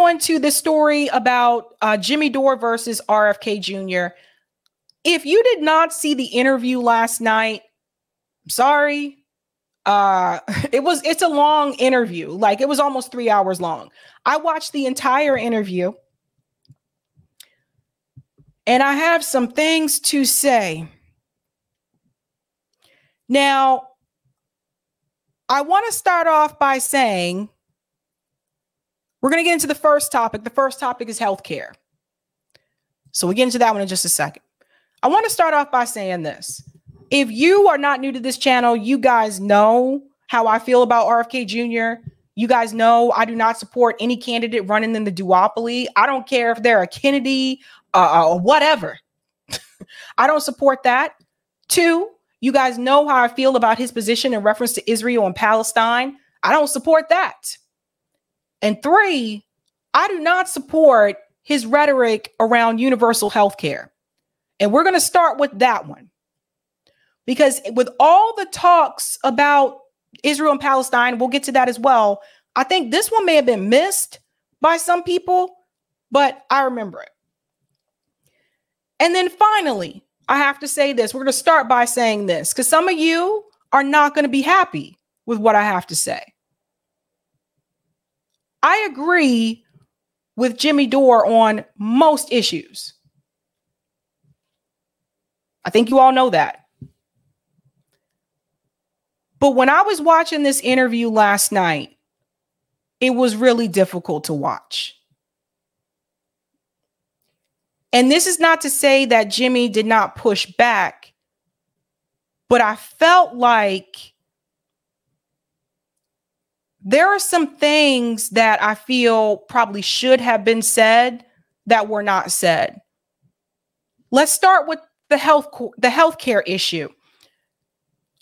go into this story about Jimmy Dore versus RFK Jr. If you did not see the interview last night, sorry. It's a long interview. Like, it was almost 3 hours long. I watched the entire interview and I have some things to say. Now, I want to start off by saying we're going to get into the first topic. The first topic is healthcare. So we'll get into that one in just a second. I want to start off by saying this. If you are not new to this channel, you guys know how I feel about RFK Jr. You guys know I do not support any candidate running in the duopoly. I don't care if they're a Kennedy or whatever. I don't support that. 2, you guys know how I feel about his position in reference to Israel and Palestine. I don't support that. And 3, I do not support his rhetoric around universal health care. And we're going to start with that one. Because with all the talks about Israel and Palestine, we'll get to that as well. I think this one may have been missed by some people, but I remember it. And then finally, I have to say this. We're going to start by saying this because some of you are not going to be happy with what I have to say. I agree with Jimmy Dore on most issues. I think you all know that. But when I was watching this interview last night, it was really difficult to watch. And this is not to say that Jimmy did not push back, but I felt like there are some things that I feel probably should have been said that were not said. Let's start with the healthcare issue.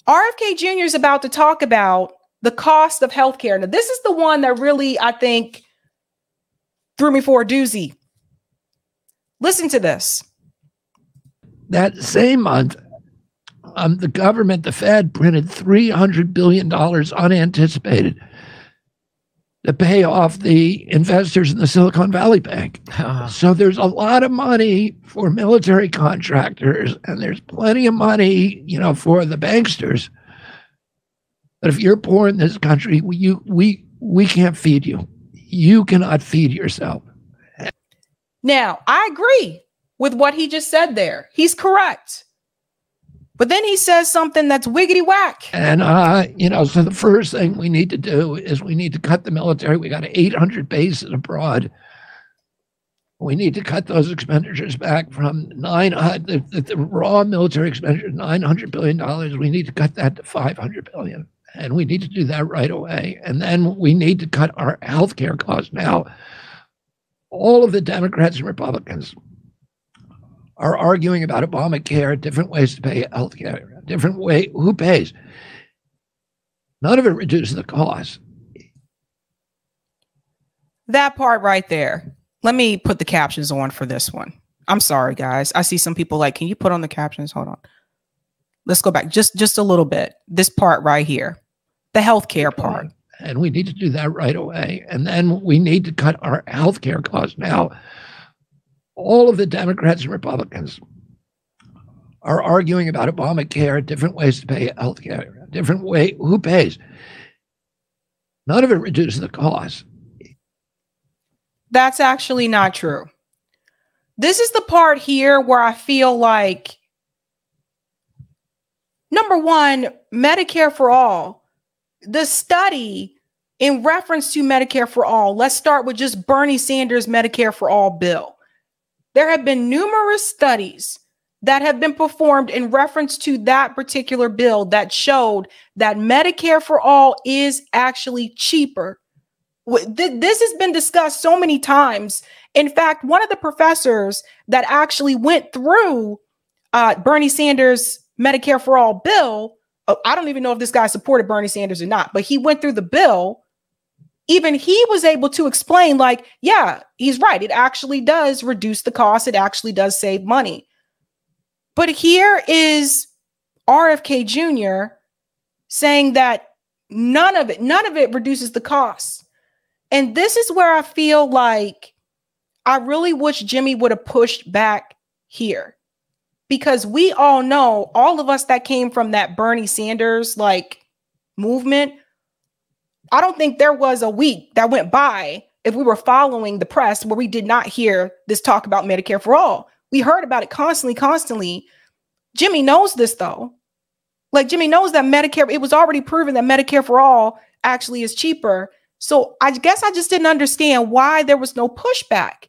RFK Jr. is about to talk about the cost of healthcare. Now, this is the one that really, I think, threw me for a doozy. Listen to this. That same month, the government, the Fed, printed $300 billion unanticipated to pay off the investors in the Silicon Valley Bank. So there's a lot of money for military contractors, and there's plenty of money, for the banksters. But if you're poor in this country, we can't feed you. You cannot feed yourself. Now, I agree with what he just said there. He's correct. But then he says something that's wiggity whack. And, so the first thing we need to do is we need to cut the military. We got 800 bases abroad. We need to cut those expenditures back from the raw military expenditure, $900 billion. We need to cut that to $500 billion. And we need to do that right away. And then we need to cut our healthcare costs. Now, all of the Democrats and Republicans are arguing about Obamacare, different ways to pay healthcare, different way, who pays. None of it reduces the cost. That part right there. Let me put the captions on for this one. I'm sorry, guys. I see some people like, can you put on the captions? Hold on. Let's go back just a little bit. This part right here, the healthcare part. And we need to do that right away. And then we need to cut our healthcare costs. Now, all of the Democrats and Republicans are arguing about Obamacare, different ways to pay healthcare, different way, who pays. None of it reduces the cost. That's actually not true. This is the part here where I feel like, number one, Medicare for all. The study in reference to Medicare for all, let's start with just Bernie Sanders' Medicare for all bill. There have been numerous studies that have been performed in reference to that particular bill that showed that Medicare for all is actually cheaper. This has been discussed so many times. In fact, one of the professors that actually went through Bernie Sanders' Medicare for all bill, I don't even know if this guy supported Bernie Sanders or not, but he went through the bill. Even he was able to explain, like, yeah, he's right. It actually does reduce the cost. It actually does save money. But here is RFK Jr. saying that none of it reduces the cost. And this is where I feel like I really wish Jimmy would have pushed back here, because we all know, all of us that came from that Bernie Sanders like movement, I don't think there was a week that went by if we were following the press where we did not hear this talk about Medicare for all. We heard about it constantly. Jimmy knows this though. Like, Jimmy knows that Medicare, it was already proven that Medicare for all actually is cheaper. So I guess I just didn't understand why there was no pushback.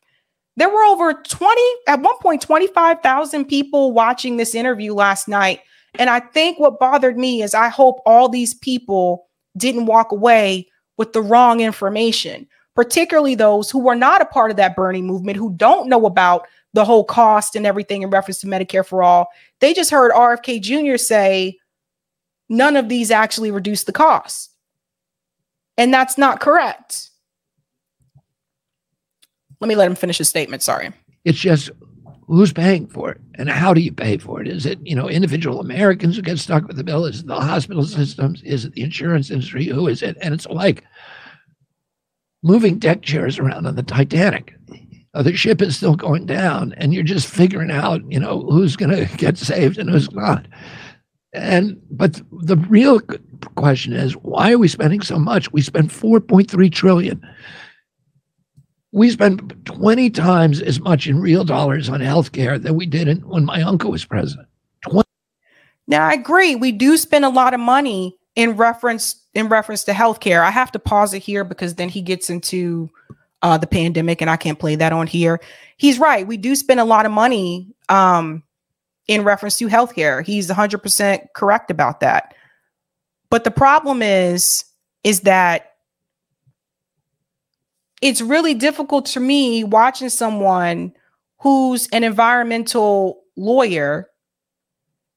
There were over 25,000 people watching this interview last night. And I think what bothered me is I hope all these people didn't walk away with the wrong information, particularly those who were not a part of that Bernie movement, who don't know about the whole cost and everything in reference to Medicare for all. They just heard RFK Jr. say none of these actually reduce the cost. And that's not correct. Let me let him finish his statement. Sorry. It's just, who's paying for it and how do you pay for it? Is it, individual Americans who get stuck with the bill? Is it the hospital systems? Is it the insurance industry? Who is it? And it's like moving deck chairs around on the Titanic. The ship is still going down and you're just figuring out, who's going to get saved and who's not. But the real question is, why are we spending so much? We spend $4.3 trillion. We spend 20 times as much in real dollars on healthcare than we did when my uncle was president. 20. Now, I agree. We do spend a lot of money in reference to healthcare. I have to pause it here because then he gets into the pandemic and I can't play that on here. He's right. We do spend a lot of money in reference to healthcare. He's 100% correct about that. But the problem is that it's really difficult to me watching someone who's an environmental lawyer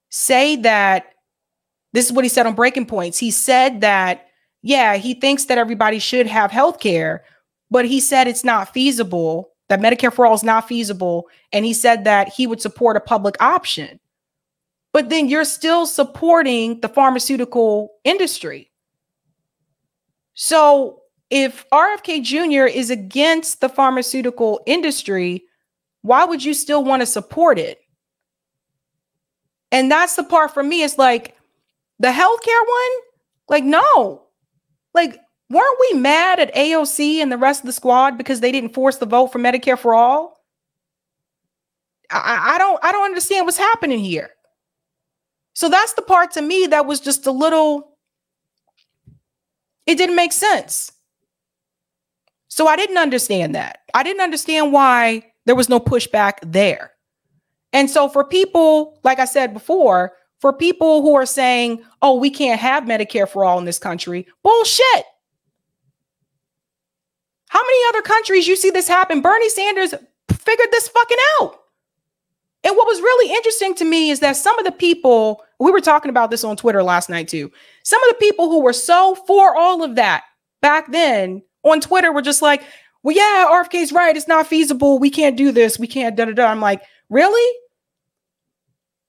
say that, this is what he said on Breaking Points. He said that, yeah, he thinks that everybody should have health care, but he said it's not feasible, that Medicare for all is not feasible. And he said that he would support a public option. But then you're still supporting the pharmaceutical industry. So if RFK Jr. is against the pharmaceutical industry, why would you still want to support it? And that's the part for me. It's like the healthcare one, like, no, like, weren't we mad at AOC and the rest of the squad because they didn't force the vote for Medicare for all? I don't understand what's happening here. So that's the part to me that was just a little, it didn't make sense. So I didn't understand that. I didn't understand why there was no pushback there. And so for people, like I said before, for people who are saying, oh, we can't have Medicare for all in this country, bullshit. How many other countries you see this happen? Bernie Sanders figured this fucking out. And what was really interesting to me is that some of the people, we were talking about this on Twitter last night too, some of the people who were so for all of that back then on Twitter were just like, well, yeah, RFK's right. It's not feasible. We can't do this. We can't da-da-da. I'm like, really?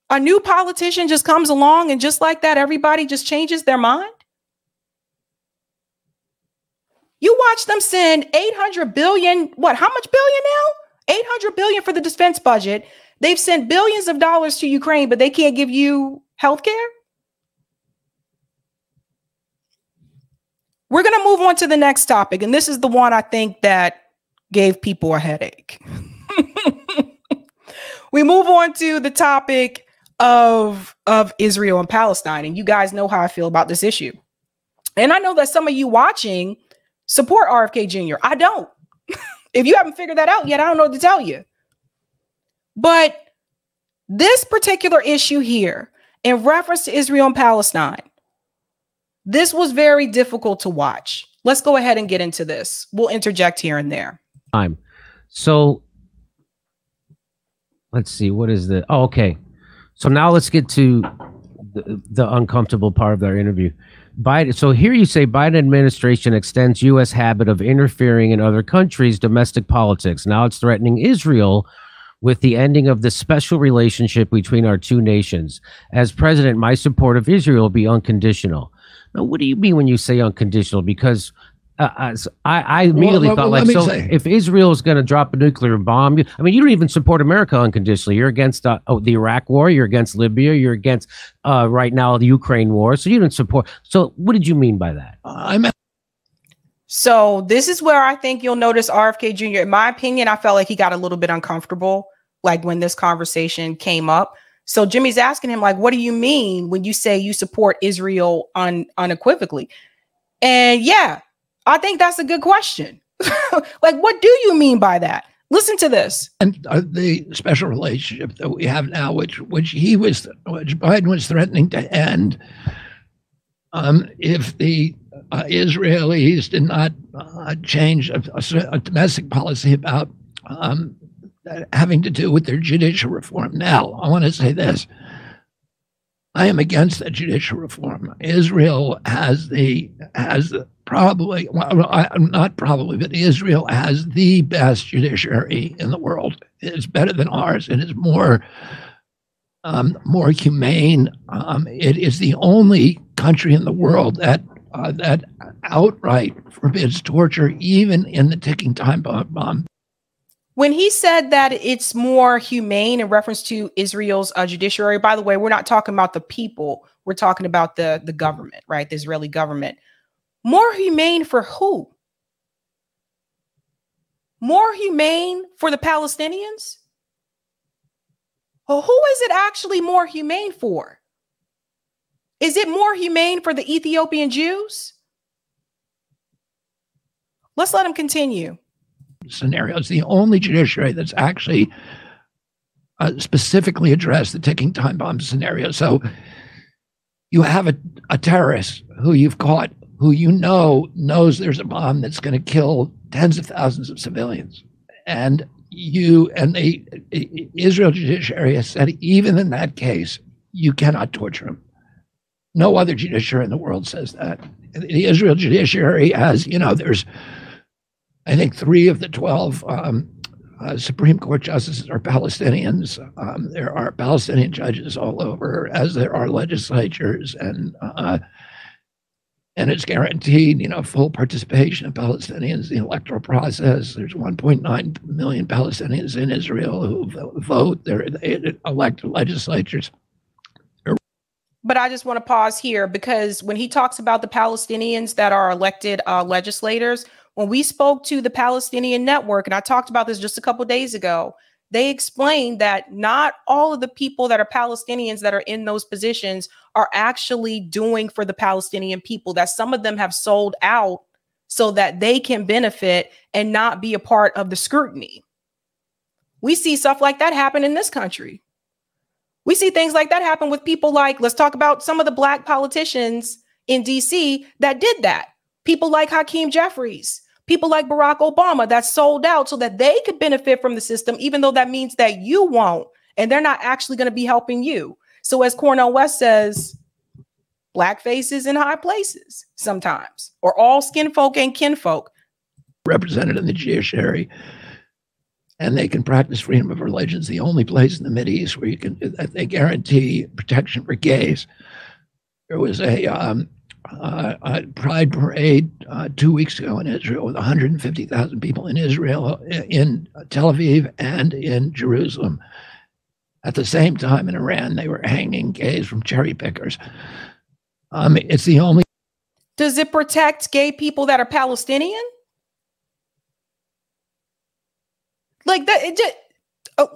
A new politician just comes along and just like that, everybody just changes their mind? You watch them send 800 billion, what, how much billion now? 800 billion for the defense budget. They've sent billions of dollars to Ukraine, but they can't give you health care? We're going to move on to the next topic. And this is the one I think that gave people a headache. We move on to the topic of Israel and Palestine. And you guys know how I feel about this issue. And I know that some of you watching support RFK Jr. I don't. If you haven't figured that out yet, I don't know what to tell you. But this particular issue here, in reference to Israel and Palestine, this was very difficult to watch. Let's go ahead and get into this. We'll interject here and there. So let's see. What is the... Oh, okay. So now let's get to the uncomfortable part of our interview. Biden. So here you say Biden administration extends U.S. habit of interfering in other countries' domestic politics. Now it's threatening Israel with the ending of the special relationship between our two nations. As president, my support of Israel will be unconditional. Now, what do you mean when you say unconditional? Because I immediately thought, like, so if Israel is going to drop a nuclear bomb, I mean, you don't even support America unconditionally. You're against the Iraq war. You're against Libya. You're against right now the Ukraine war. So you didn't support. So what did you mean by that? So this is where I think you'll notice RFK Jr. In my opinion, I felt like he got a little bit uncomfortable, like when this conversation came up. So Jimmy's asking him, like, what do you mean when you say you support Israel unequivocally? And yeah, I think that's a good question. Like, what do you mean by that? Listen to this. And the special relationship that we have now, which Biden was threatening to end, if the Israelis did not change a domestic policy about having to do with their judicial reform. Now, I want to say this. I am against that judicial reform. Israel has probably, well, not probably, but Israel has the best judiciary in the world. It's better than ours. It is more humane. It is the only country in the world that outright forbids torture, even in the ticking time bomb. When he said that it's more humane in reference to Israel's judiciary, by the way, we're not talking about the people. We're talking about the government, right? The Israeli government. More humane for who? More humane for the Palestinians? Well, who is it actually more humane for? Is it more humane for the Ethiopian Jews? Let's let him continue. Scenarios, the only judiciary that's actually specifically addressed the ticking time bomb scenario. So you have a terrorist who you've caught, who you knows there's a bomb that's going to kill tens of thousands of civilians, and the Israel judiciary has said even in that case you cannot torture him. No other judiciary in the world says that. The Israel judiciary has, there's, I think, 3 of the 12 Supreme Court justices are Palestinians. There are Palestinian judges all over, as there are legislatures, and it's guaranteed, full participation of Palestinians in the electoral process. There's 1.9 million Palestinians in Israel who vote. They elect legislatures. But I just want to pause here, because when he talks about the Palestinians that are elected legislators, when we spoke to the Palestinian Network, and I talked about this just a couple of days ago, they explained that not all of the people that are Palestinians that are in those positions are actually doing for the Palestinian people, that some of them have sold out so that they can benefit and not be a part of the scrutiny. We see stuff like that happen in this country. We see things like that happen with people like, let's talk about some of the Black politicians in DC that did that. People like Hakeem Jeffries, people like Barack Obama that sold out so that they could benefit from the system, even though that means that you won't, and they're not actually going to be helping you. So as Cornel West says, Black faces in high places sometimes, or all skin folk and kinfolk. Represented in the judiciary, and they can practice freedom of religion. It's the only place in the Mideast where they guarantee protection for gays. There was a pride parade 2 weeks ago in Israel with 150,000 people in Israel, in Tel Aviv and in Jerusalem. At the same time in Iran, they were hanging gays from cherry pickers. It's the only. Does it protect gay people that are Palestinian? Like that, it just,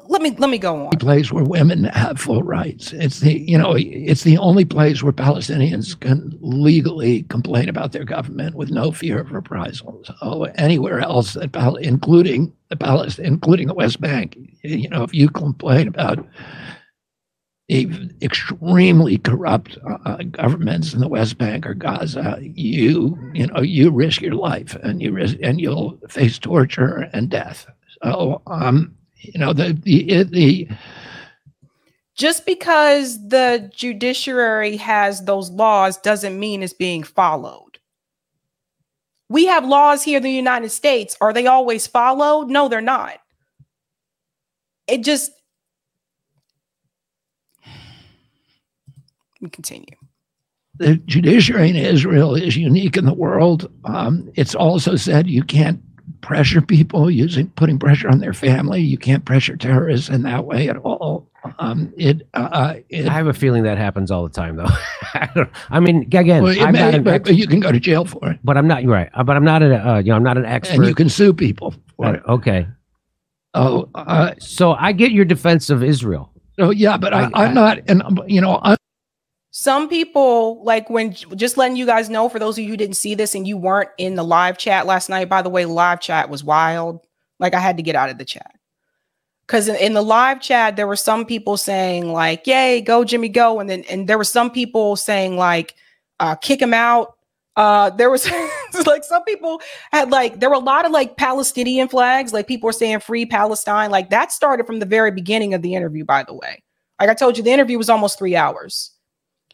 let me go on. Place where women have full rights. It's the only place where Palestinians can legally complain about their government with no fear of reprisal. So anywhere else, including the West Bank, if you complain about the extremely corrupt governments in the West Bank or Gaza, you risk your life, and you'll face torture and death. So, just because the judiciary has those laws doesn't mean it's being followed. We have laws here in the United States. Are they always followed? No, they're not. Let me continue. the judiciary in Israel is unique in the world. It's also said you can't pressure people putting pressure on their family. You can't pressure terrorists in that way at all. I have a feeling that happens all the time, though. I mean, again, well, but you can go to jail for it. But I'm not right. But I'm not I'm not an expert. And you can sue people for it. Okay. Oh, so I get your defense of Israel. So yeah, but I'm not, and some people, like, when just letting you guys know, for those of you who didn't see this and you weren't in the live chat last night, by the way, live chat was wild. Like, I had to get out of the chat. Because in the live chat, there were some people saying like, yay, go Jimmy, go. And there were some people saying like, kick him out. There was like some people had like, there were a lot of like Palestinian flags. Like people were saying free Palestine. Like that started from the very beginning of the interview, by the way. Like I told you, the interview was almost 3 hours.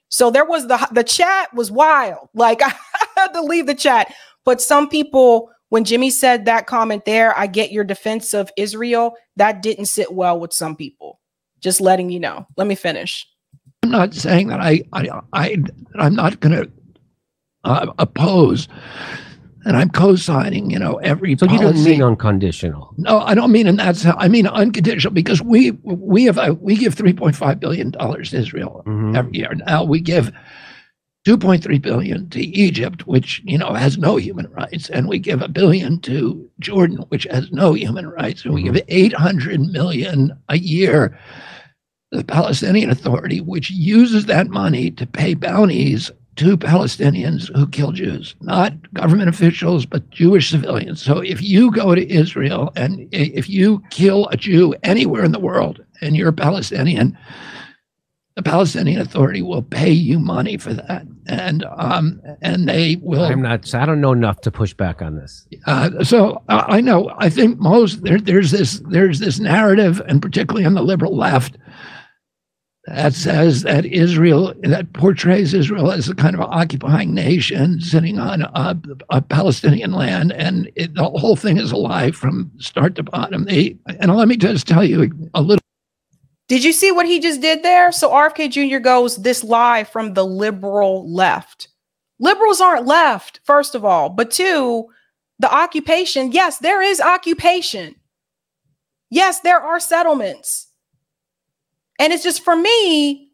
So there was the chat was wild. Like I had to leave the chat. But some people, when Jimmy said that comment there, I get your defense of Israel. That didn't sit well with some people. Just letting you know. Let me finish. I'm not saying that I'm not going to oppose, and I'm co-signing, every policy. So you don't mean unconditional? No, I don't mean in that sense. I mean unconditional, because we give $3.5 billion to Israel every year. Now we give $2.3 billion to Egypt, which has no human rights, and we give $1 billion to Jordan, which has no human rights, and we give $800 million a year to the Palestinian Authority, which uses that money to pay bounties to Palestinians who kill Jews, not government officials, but Jewish civilians. So if you go to Israel and if you kill a Jew anywhere in the world and you're a Palestinian, the Palestinian Authority will pay you money for that, and they will. I don't know enough to push back on this. So I know. I think there's this narrative, and particularly on the liberal left, that says that that portrays Israel as a kind of occupying nation sitting on a Palestinian land, and the whole thing is a lie from start to bottom. And let me just tell you a little. Did you see what he just did there? So RFK Jr. goes, this lie from the liberal left. Liberals aren't left, first of all. But two, the occupation. Yes, there is occupation. Yes, there are settlements. And it's just, for me,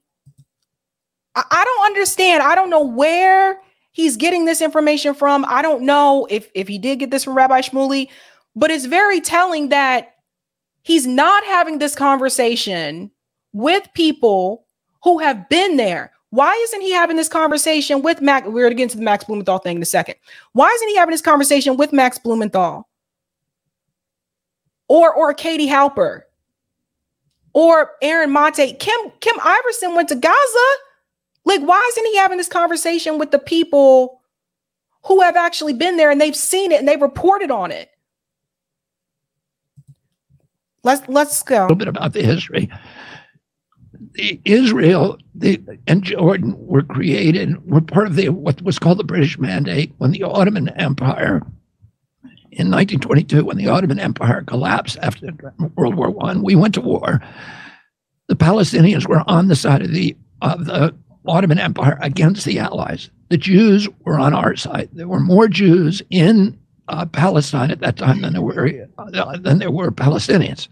I don't understand. I don't know where he's getting this information from. I don't know if he did get this from Rabbi Shmuley, but it's very telling that he's not having this conversation with people who have been there. Why isn't he having this conversation with Max? We're going to get into the Max Blumenthal thing in a second. Why isn't he having this conversation with Max Blumenthal or Katie Halper? Or Aaron Monte? Kim Iverson went to Gaza. Like, why isn't he having this conversation with the people who have actually been there and they've seen it and they've reported on it? Let's go. A little bit about the history. Israel and Jordan were part of what was called the British Mandate when the Ottoman Empire, in 1922, when the Ottoman Empire collapsed after World War I, we went to war. The Palestinians were on the side of the Ottoman Empire against the Allies. The Jews were on our side. There were more Jews in Palestine at that time than there were Palestinians.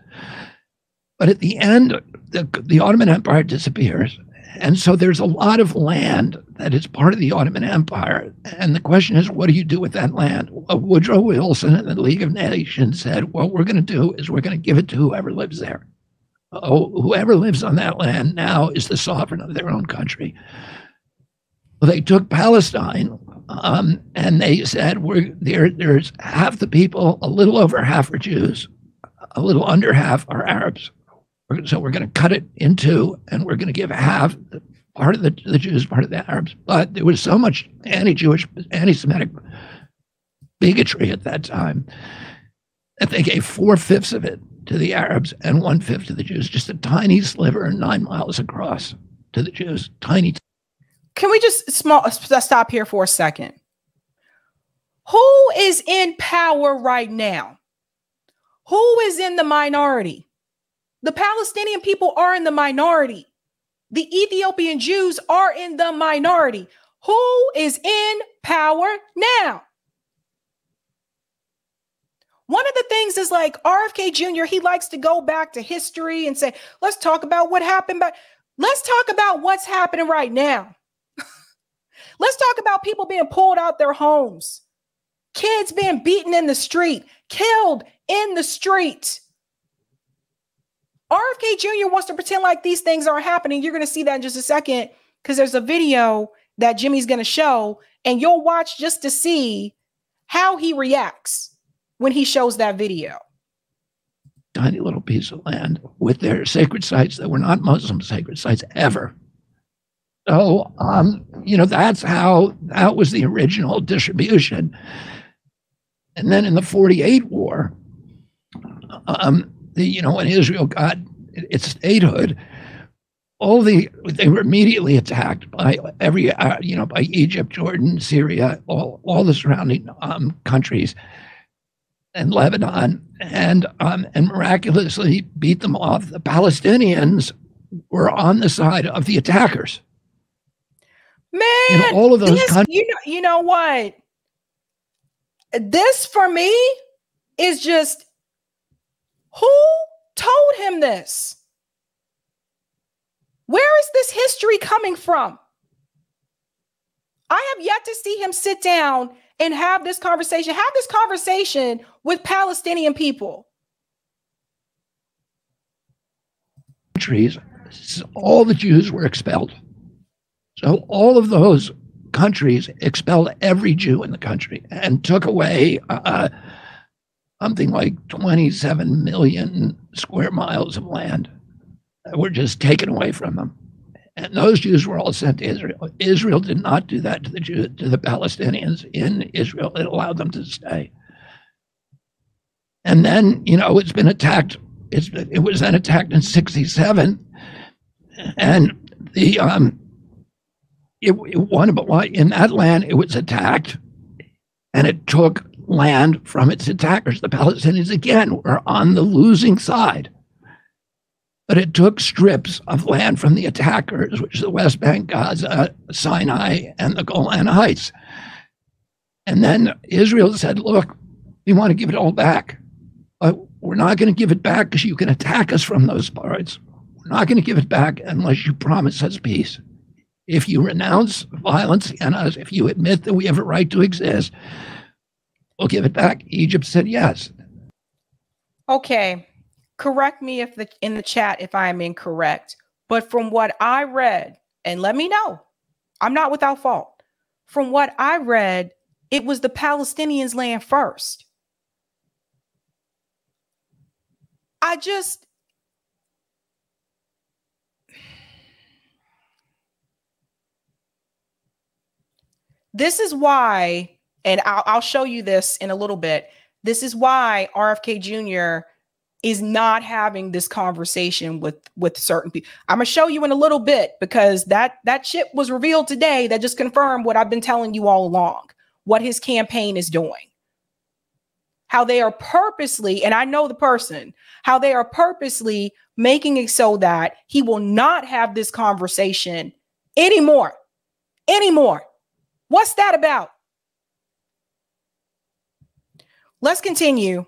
But at the end, the Ottoman Empire disappears. And so there's a lot of land that is part of the Ottoman Empire. And the question is, what do you do with that land? Woodrow Wilson and the League of Nations said, what we're going to do is we're going to give it to whoever lives there. Whoever lives on that land now is the sovereign of their own country. Well, they took Palestine and they said, there's half the people, a little over half are Jews, a little under half are Arabs. So we're going to cut it in two, and we're going to give half, part of the Jews, part of the Arabs. But there was so much anti-Jewish, anti-Semitic bigotry at that time that they gave 4/5 of it to the Arabs and 1/5 to the Jews. Just a tiny sliver 9 miles across to the Jews. Tiny. Can we just stop here for a second? Who is in power right now? Who is in the minority? The Palestinian people are in the minority. The Ethiopian Jews are in the minority. Who is in power now? One of the things is like RFK Jr., he likes to go back to history and say, let's talk about what happened, but let's talk about what's happening right now. Let's talk about people being pulled out their homes, kids being beaten in the street, killed in the street. RFK Jr. wants to pretend like these things aren't happening. You're going to see that in just a second because there's a video that Jimmy's going to show, and you'll watch just to see how he reacts when he shows that video. Tiny little piece of land with their sacred sites that were not Muslim sacred sites ever. So, that's how that was the original distribution. And then in the 48 war, when Israel got its statehood, they were immediately attacked by by Egypt, Jordan, Syria, all the surrounding countries, and Lebanon, and miraculously beat them off. The Palestinians were on the side of the attackers. Man, all of those countries. You know what? This for me is just, who told him this? Where is this history coming from? I have yet to see him sit down and have this conversation with Palestinian people. Countries, all the Jews were expelled. So all of those countries expelled every Jew in the country and took away something like 27 million square miles of land that were just taken away from them. And those Jews were all sent to Israel. Israel did not do that to the Palestinians in Israel. It allowed them to stay. And then, it's been attacked. It was then attacked in 1967, and in that land it was attacked, and it took land from its attackers. The Palestinians again were on the losing side. But it took strips of land from the attackers, which is the West Bank, Gaza, Sinai, and the Golan Heights. And then Israel said, look, we want to give it all back. But we're not going to give it back because you can attack us from those parts. We're not going to give it back unless you promise us peace. If you renounce violence against us, if you admit that we have a right to exist, we'll give it back. Egypt said yes. Okay. Correct me in the chat if I am incorrect, but from what I read, and let me know, I'm not without fault. From what I read, it was the Palestinians' land first. This is why, and I'll show you this in a little bit. This is why RFK Jr. is not having this conversation with certain people. I'm going to show you in a little bit, because that chip was revealed today that just confirmed what I've been telling you all along, what his campaign is doing. How they are purposely, and I know the person, how they are purposely making it so that he will not have this conversation anymore. What's that about? Let's continue.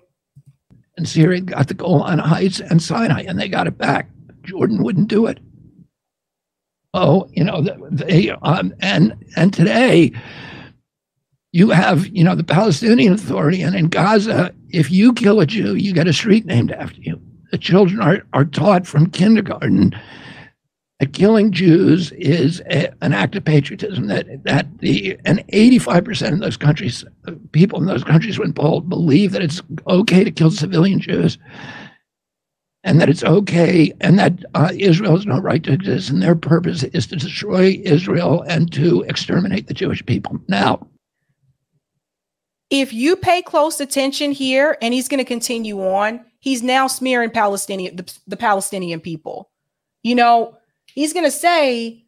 And Syria got the Golan Heights and Sinai, and they got it back. Jordan wouldn't do it. And today you have, the Palestinian Authority, and in Gaza, if you kill a Jew, you get a street named after you. The children are taught from kindergarten that killing Jews is an act of patriotism. And 85% of those countries, people in those countries, when polled, believe that it's okay to kill civilian Jews, and that it's okay, and that Israel has no right to exist, and their purpose is to destroy Israel and to exterminate the Jewish people. Now, if you pay close attention here, and he's going to continue on, he's now smearing the Palestinian people. He's going to say,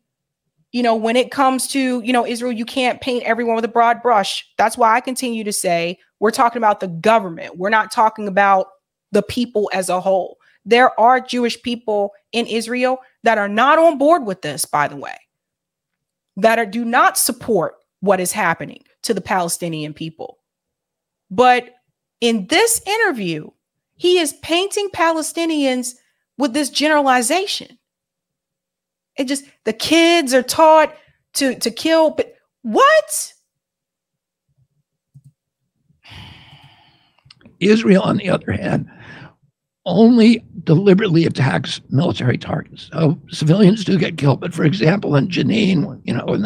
when it comes to, Israel, you can't paint everyone with a broad brush. That's why I continue to say we're talking about the government. We're not talking about the people as a whole. There are Jewish people in Israel that are not on board with this, by the way. that do not support what is happening to the Palestinian people. But in this interview, he is painting Palestinians with this generalization. It just, the kids are taught to kill, but what? Israel, on the other hand, only deliberately attacks military targets. So civilians do get killed, but for example, in Jenin, you know, in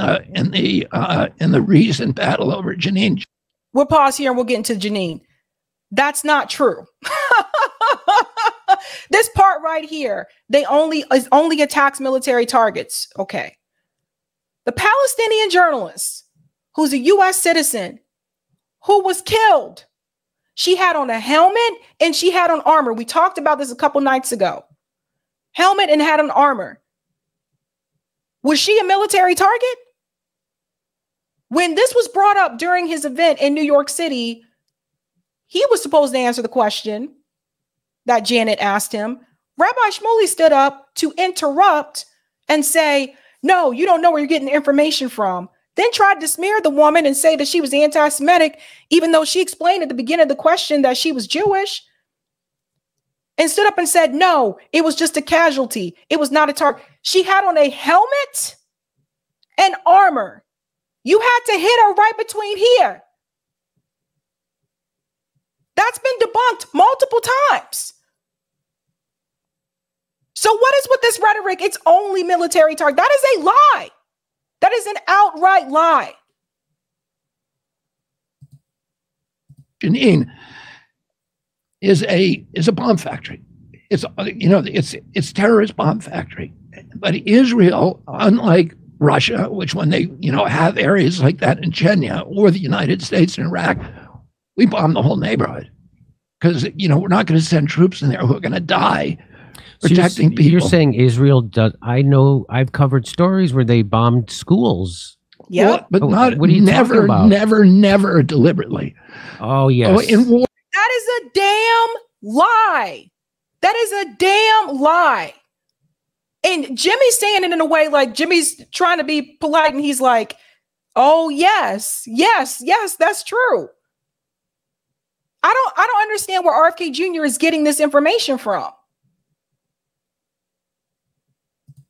the recent battle over Jenin. We'll pause here and we'll get into Jenin. That's not true. This part right here, they only attacks military targets. Okay. The Palestinian journalist, who's a U.S. citizen, who was killed, she had on a helmet and she had on armor. We talked about this a couple nights ago. Helmet and had on armor. Was she a military target? When this was brought up during his event in New York City, he was supposed to answer the question that Janet asked him. Rabbi Shmuley stood up to interrupt and say, no, you don't know where you're getting the information from. Then tried to smear the woman and say that she was anti-Semitic, even though she explained at the beginning of the question that she was Jewish, and stood up and said, no, it was just a casualty. It was not a target. She had on a helmet and armor. You had to hit her right between here. That's been debunked multiple times. So what is with this rhetoric? It's only military target. That is a lie. That is an outright lie. Jenin is a bomb factory. It's, you know, it's terrorist bomb factory. But Israel, unlike Russia, which when they, you know, have areas like that in Chechnya, or the United States and Iraq, we bomb the whole neighborhood because, you know, we're not going to send troops in there who are going to die protecting people. You're saying Israel does? I know I've covered stories where they bombed schools. Yeah, well, but not what are you never, never deliberately. Oh yes. Oh, in war. That is a damn lie. That is a damn lie. And Jimmy's saying it in a way like Jimmy's trying to be polite, and he's like, "Oh yes, yes, yes, that's true." I don't understand where RFK Jr. is getting this information from.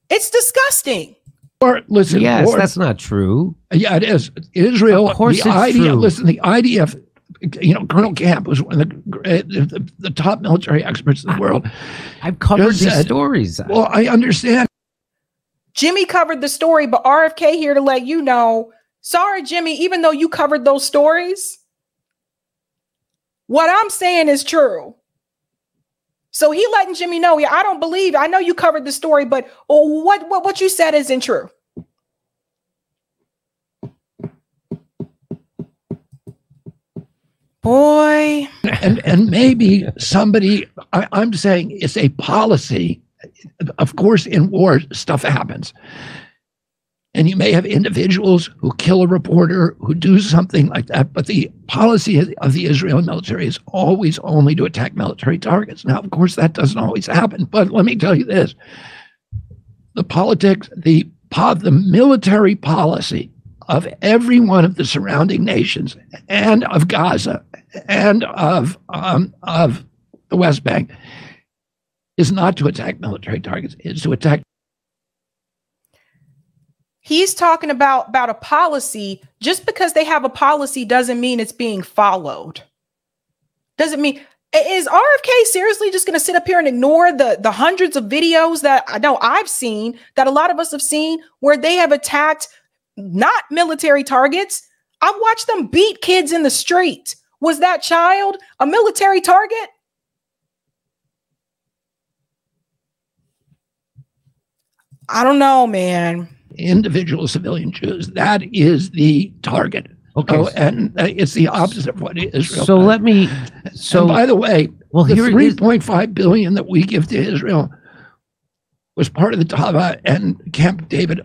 It's disgusting. Or listen, yes, that's not true. Yeah, it is. Israel, of course, the it's true. Listen, the IDF, you know, Colonel Camp was one of the top military experts in the world. I've covered these stories. Well, I understand. Jimmy covered the story, but RFK here to let you know, sorry, Jimmy, even though you covered those stories, what I'm saying is true. So he letting Jimmy know, yeah, I don't believe, I know you covered the story, but what you said isn't true. Boy. And maybe somebody, I'm saying it's a policy. Of course, in war, stuff happens. And you may have individuals who kill a reporter, who do something like that. But the policy of the Israeli military is always only to attack military targets. Now, of course, that doesn't always happen. But let me tell you this. The politics, the military policy of every one of the surrounding nations and of Gaza and of the West Bank is not to attack military targets. It's to attack. He's talking about a policy. Just because they have a policy doesn't mean it's being followed. Doesn't mean, is RFK seriously just going to sit up here and ignore the hundreds of videos that I know I've seen, that a lot of us have seen, where they have attacked not military targets? I've watched them beat kids in the street. Was that child a military target? I don't know, man. Individual civilian Jews, that is the target. Okay. Oh, and it's the opposite of what Israel So does. let me, so and by the way, well, the here $3.5 billion that we give to Israel was part of the Tava and Camp David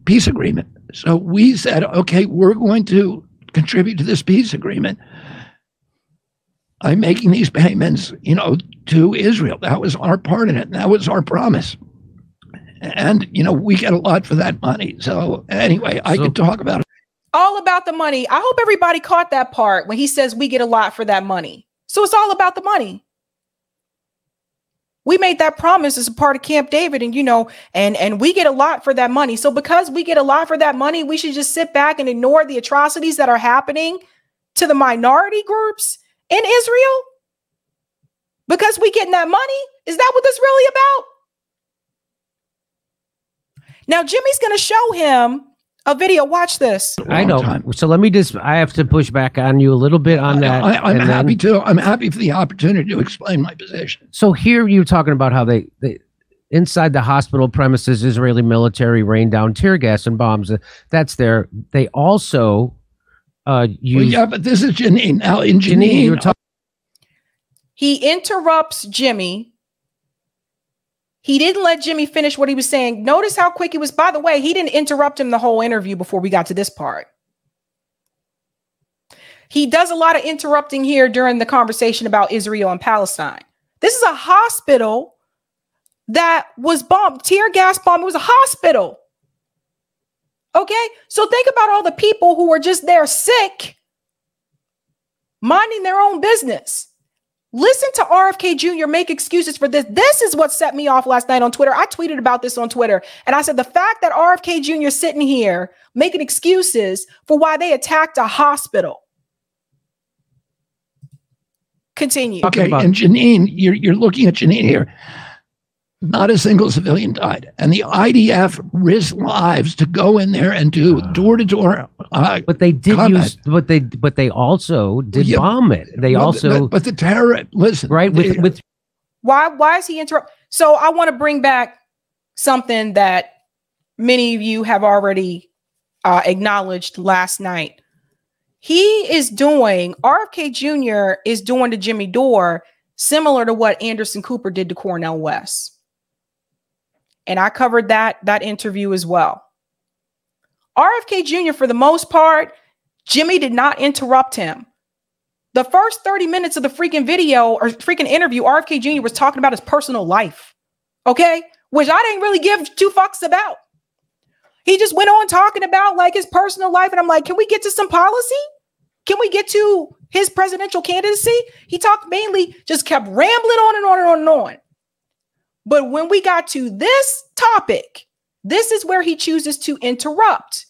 peace agreement. So we said, okay, we're going to contribute to this peace agreement. I'm making these payments, you know, to Israel. That was our part in it. And that was our promise. And, we get a lot for that money. So anyway, I could talk about it. All about the money. I hope everybody caught that part when he says we get a lot for that money. So it's all about the money. We made that promise as a part of Camp David, and and we get a lot for that money. So because we get a lot for that money, we should just sit back and ignore the atrocities that are happening to the minority groups in Israel? Because we getting that money? Is that what this really about? Now, Jimmy's going to show him a video. Watch this. I know. So I have to push back on you a little bit on that. I'm happy to. I'm happy for the opportunity to explain my position. So here you're talking about how they inside the hospital premises, Israeli military rained down tear gas and bombs. That's there. They also use. Yeah, but this is Janine. Now in Janine, he interrupts Jimmy. He didn't let Jimmy finish what he was saying. Notice how quick he was. By the way, he didn't interrupt him the whole interview before we got to this part. He does a lot of interrupting here during the conversation about Israel and Palestine. This is a hospital that was bombed, tear gas bomb. It was a hospital. Okay, so think about all the people who were just there sick, minding their own business. Listen to RFK Jr. make excuses for this. This is what set me off last night on Twitter. I tweeted about this on Twitter. And I said, the fact that RFK Jr. is sitting here making excuses for why they attacked a hospital. Continue. Okay, and Janine, you're looking at Janine here. Not a single civilian died. And the IDF risked lives to go in there and do door-to-door. But they did use, but they also did bomb it. They but the terror, listen. Right, with why is he interrupting? So I want to bring back something that many of you have already acknowledged last night. RFK Jr. is doing to Jimmy Dore similar to what Anderson Cooper did to Cornel West. And I covered that interview as well. RFK Jr., for the most part, Jimmy did not interrupt him. The first 30 minutes of the freaking video or freaking interview, RFK Jr. was talking about his personal life. Okay? Which I didn't really give two fucks about. He just went on talking about like his personal life. And I'm like, can we get to some policy? Can we get to his presidential candidacy? He talked mainly, just kept rambling on and on and on and on. But when we got to this topic, this is where he chooses to interrupt.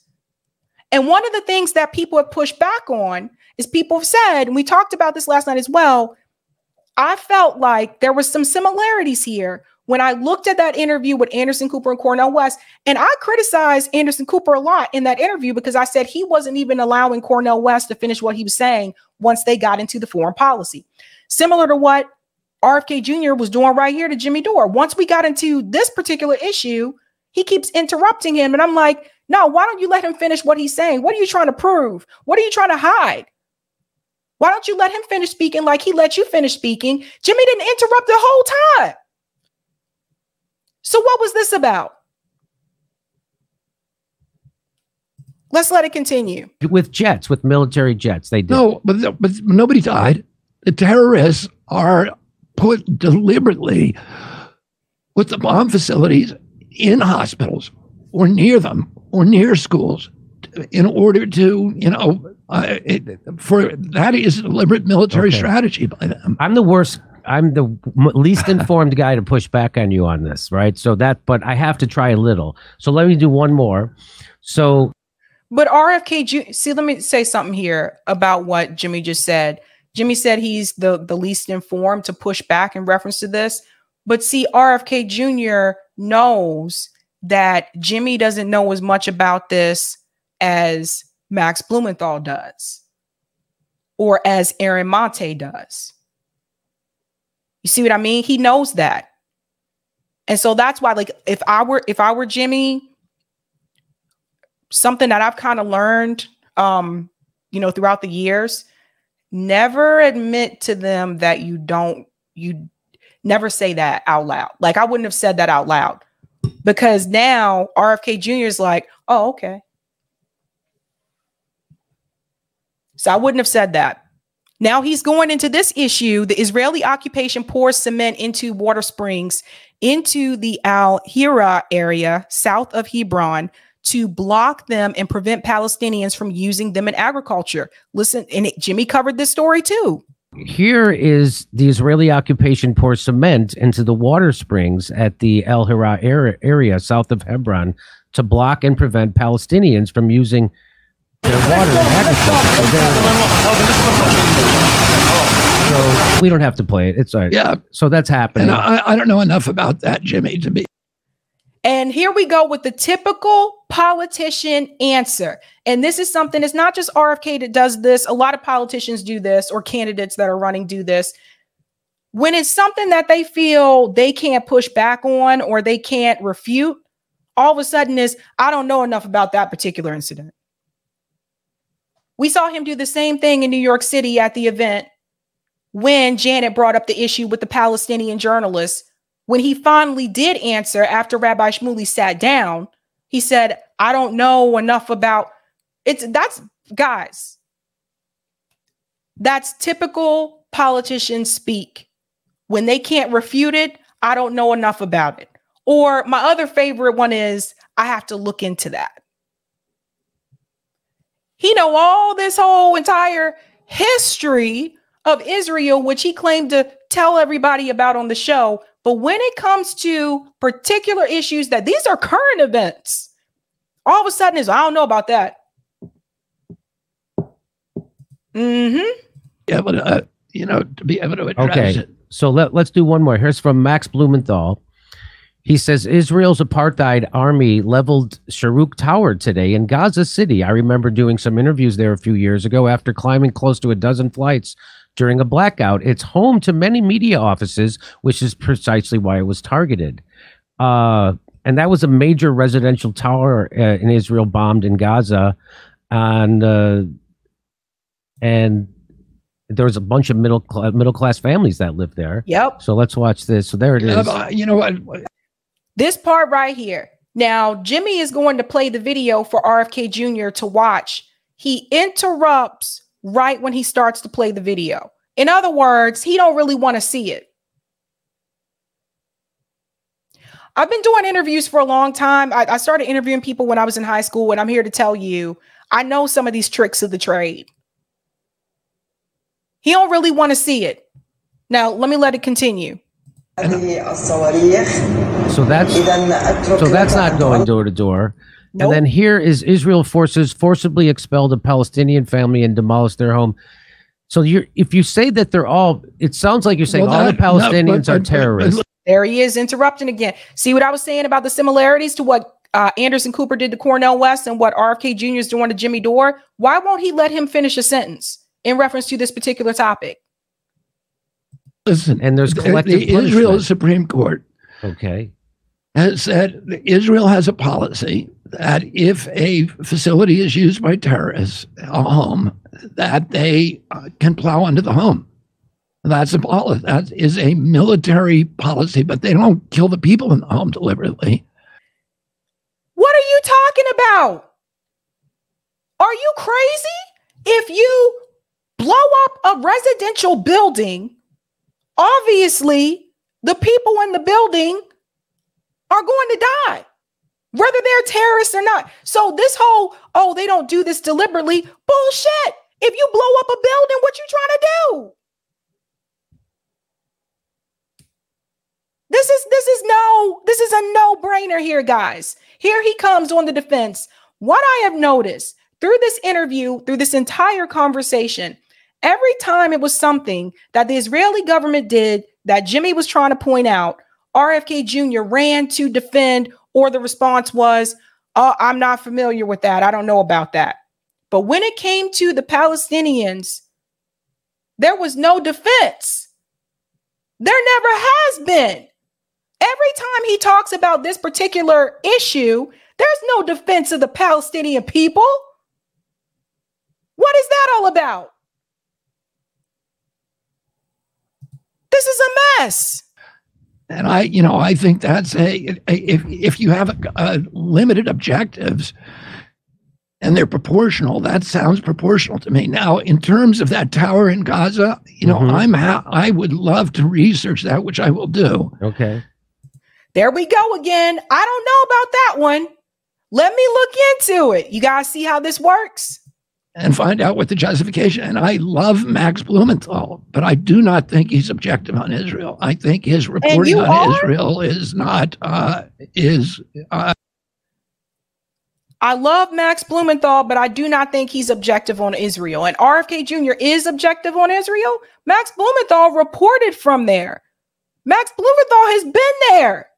And one of the things that people have pushed back on is people have said, and we talked about this last night as well, I felt like there was some similarities here when I looked at that interview with Anderson Cooper and Cornel West. And I criticized Anderson Cooper a lot in that interview because I said he wasn't even allowing Cornel West to finish what he was saying once they got into the foreign policy. Similar to what RFK Jr. was doing right here to Jimmy Dore. Once we got into this particular issue, he keeps interrupting him. And I'm like, no, why don't you let him finish what he's saying? What are you trying to prove? What are you trying to hide? Why don't you let him finish speaking like he let you finish speaking? Jimmy didn't interrupt the whole time. So what was this about? Let's let it continue. With jets, with military jets, they did. No, but nobody died. The terrorists are put deliberately with the bomb facilities in hospitals or near them or near schools in order to, that is a deliberate military strategy by them. I'm the worst. I'm the least informed guy to push back on you on this, right? But I have to try a little. So let me do one more. But RFK Jr., see, let me say something here about what Jimmy just said. Jimmy said he's the least informed to push back in reference to this. But see, RFK Jr. knows that Jimmy doesn't know as much about this as Max Blumenthal does or as Aaron Monte does. You see what I mean? He knows that. And so that's why, like, if I were Jimmy, something that I've kind of learned, throughout the years, never admit to them that you never say that out loud. Like, I wouldn't have said that out loud because now RFK Jr. is like, oh, okay. So I wouldn't have said that. Now he's going into this issue. The Israeli occupation pours cement into water springs into the Al-Hira area south of Hebron to block them and prevent Palestinians from using them in agriculture. Listen, and Jimmy covered this story too. Here is the Israeli occupation pours cement into the water springs at the Al-Hira area south of Hebron to block and prevent Palestinians from using their water in agriculture. So we don't have to play it. It's all right. Yeah. So that's happening. And I don't know enough about that, Jimmy, to be. And here we go with the typical politician answer. And this is something, it's not just RFK that does this. A lot of politicians do this, or candidates that are running do this. When it's something that they feel they can't push back on or they can't refute, all of a sudden is, I don't know enough about that particular incident. We saw him do the same thing in New York City at the event when Janet brought up the issue with the Palestinian journalists. When he finally did answer after Rabbi Shmuley sat down, he said, I don't know enough about it. Guys, that's typical politician speak. When they can't refute it, I don't know enough about it. Or my other favorite one is, I have to look into that. He know all this whole entire history of Israel, which he claimed to tell everybody about on the show. But when it comes to particular issues that these are current events, all of a sudden is, I don't know about that. Yeah, but to be able to address it. So let's do one more. Here's from Max Blumenthal. He says, Israel's apartheid army leveled Sharuk Tower today in Gaza City. I remember doing some interviews there a few years ago after climbing close to a dozen flights during a blackout. It's home to many media offices, which is precisely why it was targeted. And that was a major residential tower in Israel bombed in Gaza. And there was a bunch of middle class families that lived there. Yep. So let's watch this. So there it is. You know what? This part right here. Now, Jimmy is going to play the video for RFK Jr. to watch. He interrupts right when he starts to play the video. In other words, he don't really want to see it. I've been doing interviews for a long time. I started interviewing people when I was in high school, and I'm here to tell you, I know some of these tricks of the trade. He don't really want to see it. Now, let me let it continue. So that's not going door to door. Nope. And then here is Israel forces forcibly expelled a Palestinian family and demolished their home. So if you say that they're all, it sounds like you're saying all the Palestinians are terrorists. There he is interrupting again. See what I was saying about the similarities to what Anderson Cooper did to Cornel West and what RFK Jr. is doing to Jimmy Dore? Why won't he let him finish a sentence in reference to this particular topic? Listen, and there's collective the Israel Supreme Court has said that Israel has a policy that if a facility is used by terrorists, a home, that they can plow into the home. That's a policy. That is a military policy, but they don't kill the people in the home deliberately. What are you talking about? Are you crazy? If you blow up a residential building, obviously the people in the building are going to die, whether they're terrorists or not. So this whole, oh, they don't do this deliberately, bullshit. If you blow up a building, what you trying to do? This is a no-brainer here, guys. Here he comes on the defense. What I have noticed through this interview, through this entire conversation, every time it was something that the Israeli government did that Jimmy was trying to point out, RFK Jr. ran to defend, or the response was, I'm not familiar with that. I don't know about that. But when it came to the Palestinians, there was no defense. There never has been. Every time he talks about this particular issue, there's no defense of the Palestinian people. What is that all about? This is a mess. And I think that's if you have limited objectives, and they're proportional. That sounds proportional to me. Now, in terms of that tower in Gaza, you know, I would love to research that, which I will do. Okay. There we go again. I don't know about that one. Let me look into it. You guys see how this works? And find out what the justification. And I love Max Blumenthal, but I do not think he's objective on Israel. I think his reporting on Israel is not, I love Max Blumenthal, but I do not think he's objective on Israel. And RFK Jr. is objective on Israel. Max Blumenthal reported from there. Max Blumenthal has been there.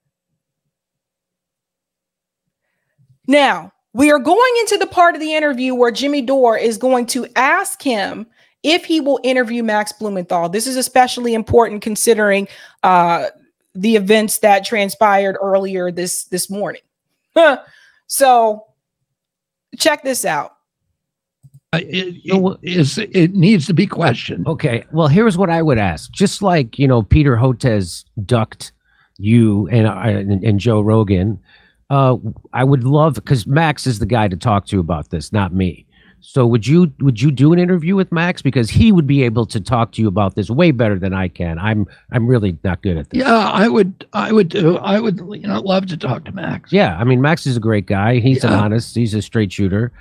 Now, we are going into the part of the interview where Jimmy Dore is going to ask him if he will interview Max Blumenthal. This is especially important considering the events that transpired earlier this morning. So check this out. It needs to be questioned. Okay. Well, here's what I would ask. Just like, you know, Peter Hotez ducked you and Joe Rogan, I would love, because Max is the guy to talk to about this, not me. So would you do an interview with Max, because he would be able to talk to you about this way better than I can. I'm really not good at this. Yeah, I would love to talk to Max. Yeah, I mean, Max is a great guy. He's an honest, he's a straight shooter.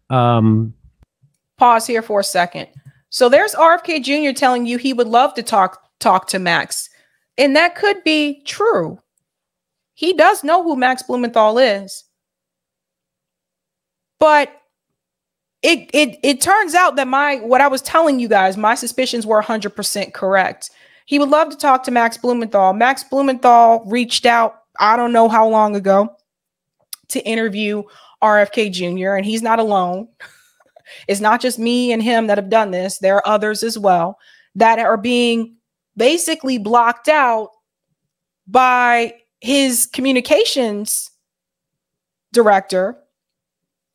Pause here for a second. So there's RFK Jr. telling you he would love to talk to Max, and that could be true. He does know who Max Blumenthal is, but it turns out that what I was telling you guys, my suspicions were 100% correct. He would love to talk to Max Blumenthal. Max Blumenthal reached out, I don't know how long ago, to interview RFK Jr., and he's not alone. It's not just me and him that have done this. There are others as well that are being basically blocked out by his communications director.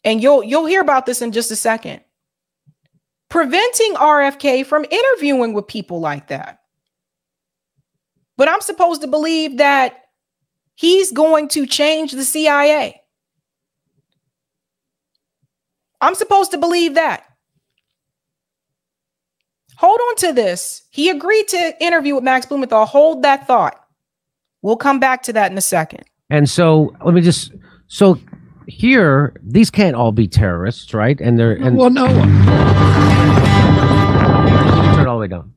And you'll hear about this in just a second. Preventing RFK from interviewing with people like that. But I'm supposed to believe that he's going to change the CIA. I'm supposed to believe that. Hold on to this. He agreed to interview with Max Blumenthal. Hold that thought. We'll come back to that in a second. And so let me just, here, these can't all be terrorists, right? And they're well, no. Turn all the way down.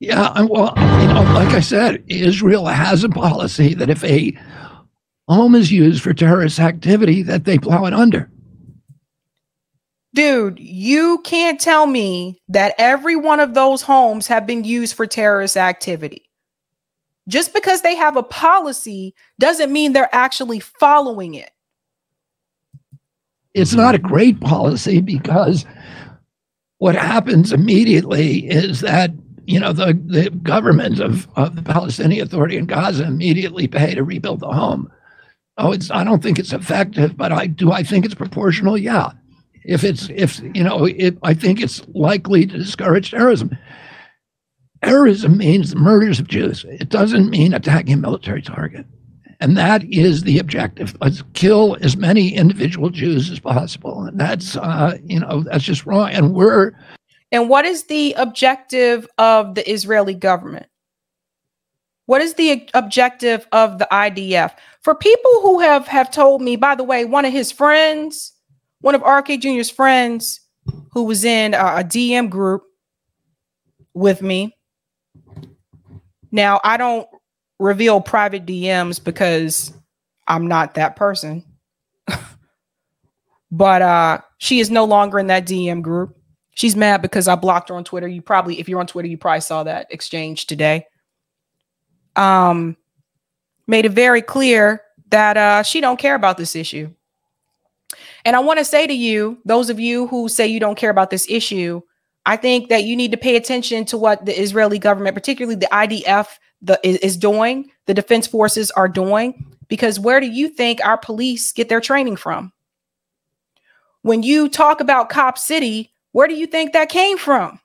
Yeah, well, like I said, Israel has a policy that if a home is used for terrorist activity, that they plow it under. Dude, you can't tell me that every one of those homes have been used for terrorist activity. Just because they have a policy doesn't mean they're actually following it. It's not a great policy, because what happens immediately is that, you know, the government of the Palestinian Authority in Gaza immediately pay to rebuild the home. I don't think it's effective, but I think it's proportional. Yeah. I think it's likely to discourage terrorism. Terrorism means the murders of Jews. It doesn't mean attacking a military target. And that is the objective. Let's kill as many individual Jews as possible. And that's, that's just wrong. And what is the objective of the Israeli government? What is the objective of the IDF? For people who have told me, by the way, one of RFK Jr.'s friends who was in a DM group with me. Now, I don't reveal private DMs because I'm not that person. But she is no longer in that DM group. She's mad because I blocked her on Twitter. If you're on Twitter, you probably saw that exchange today. Made it very clear that she don't care about this issue. And I want to say to you, those of you who say you don't care about this issue, I think that you need to pay attention to what the Israeli government, particularly the IDF, is doing, the defense forces are doing, because where do you think our police get their training from? When you talk about Cop City, where do you think that came from?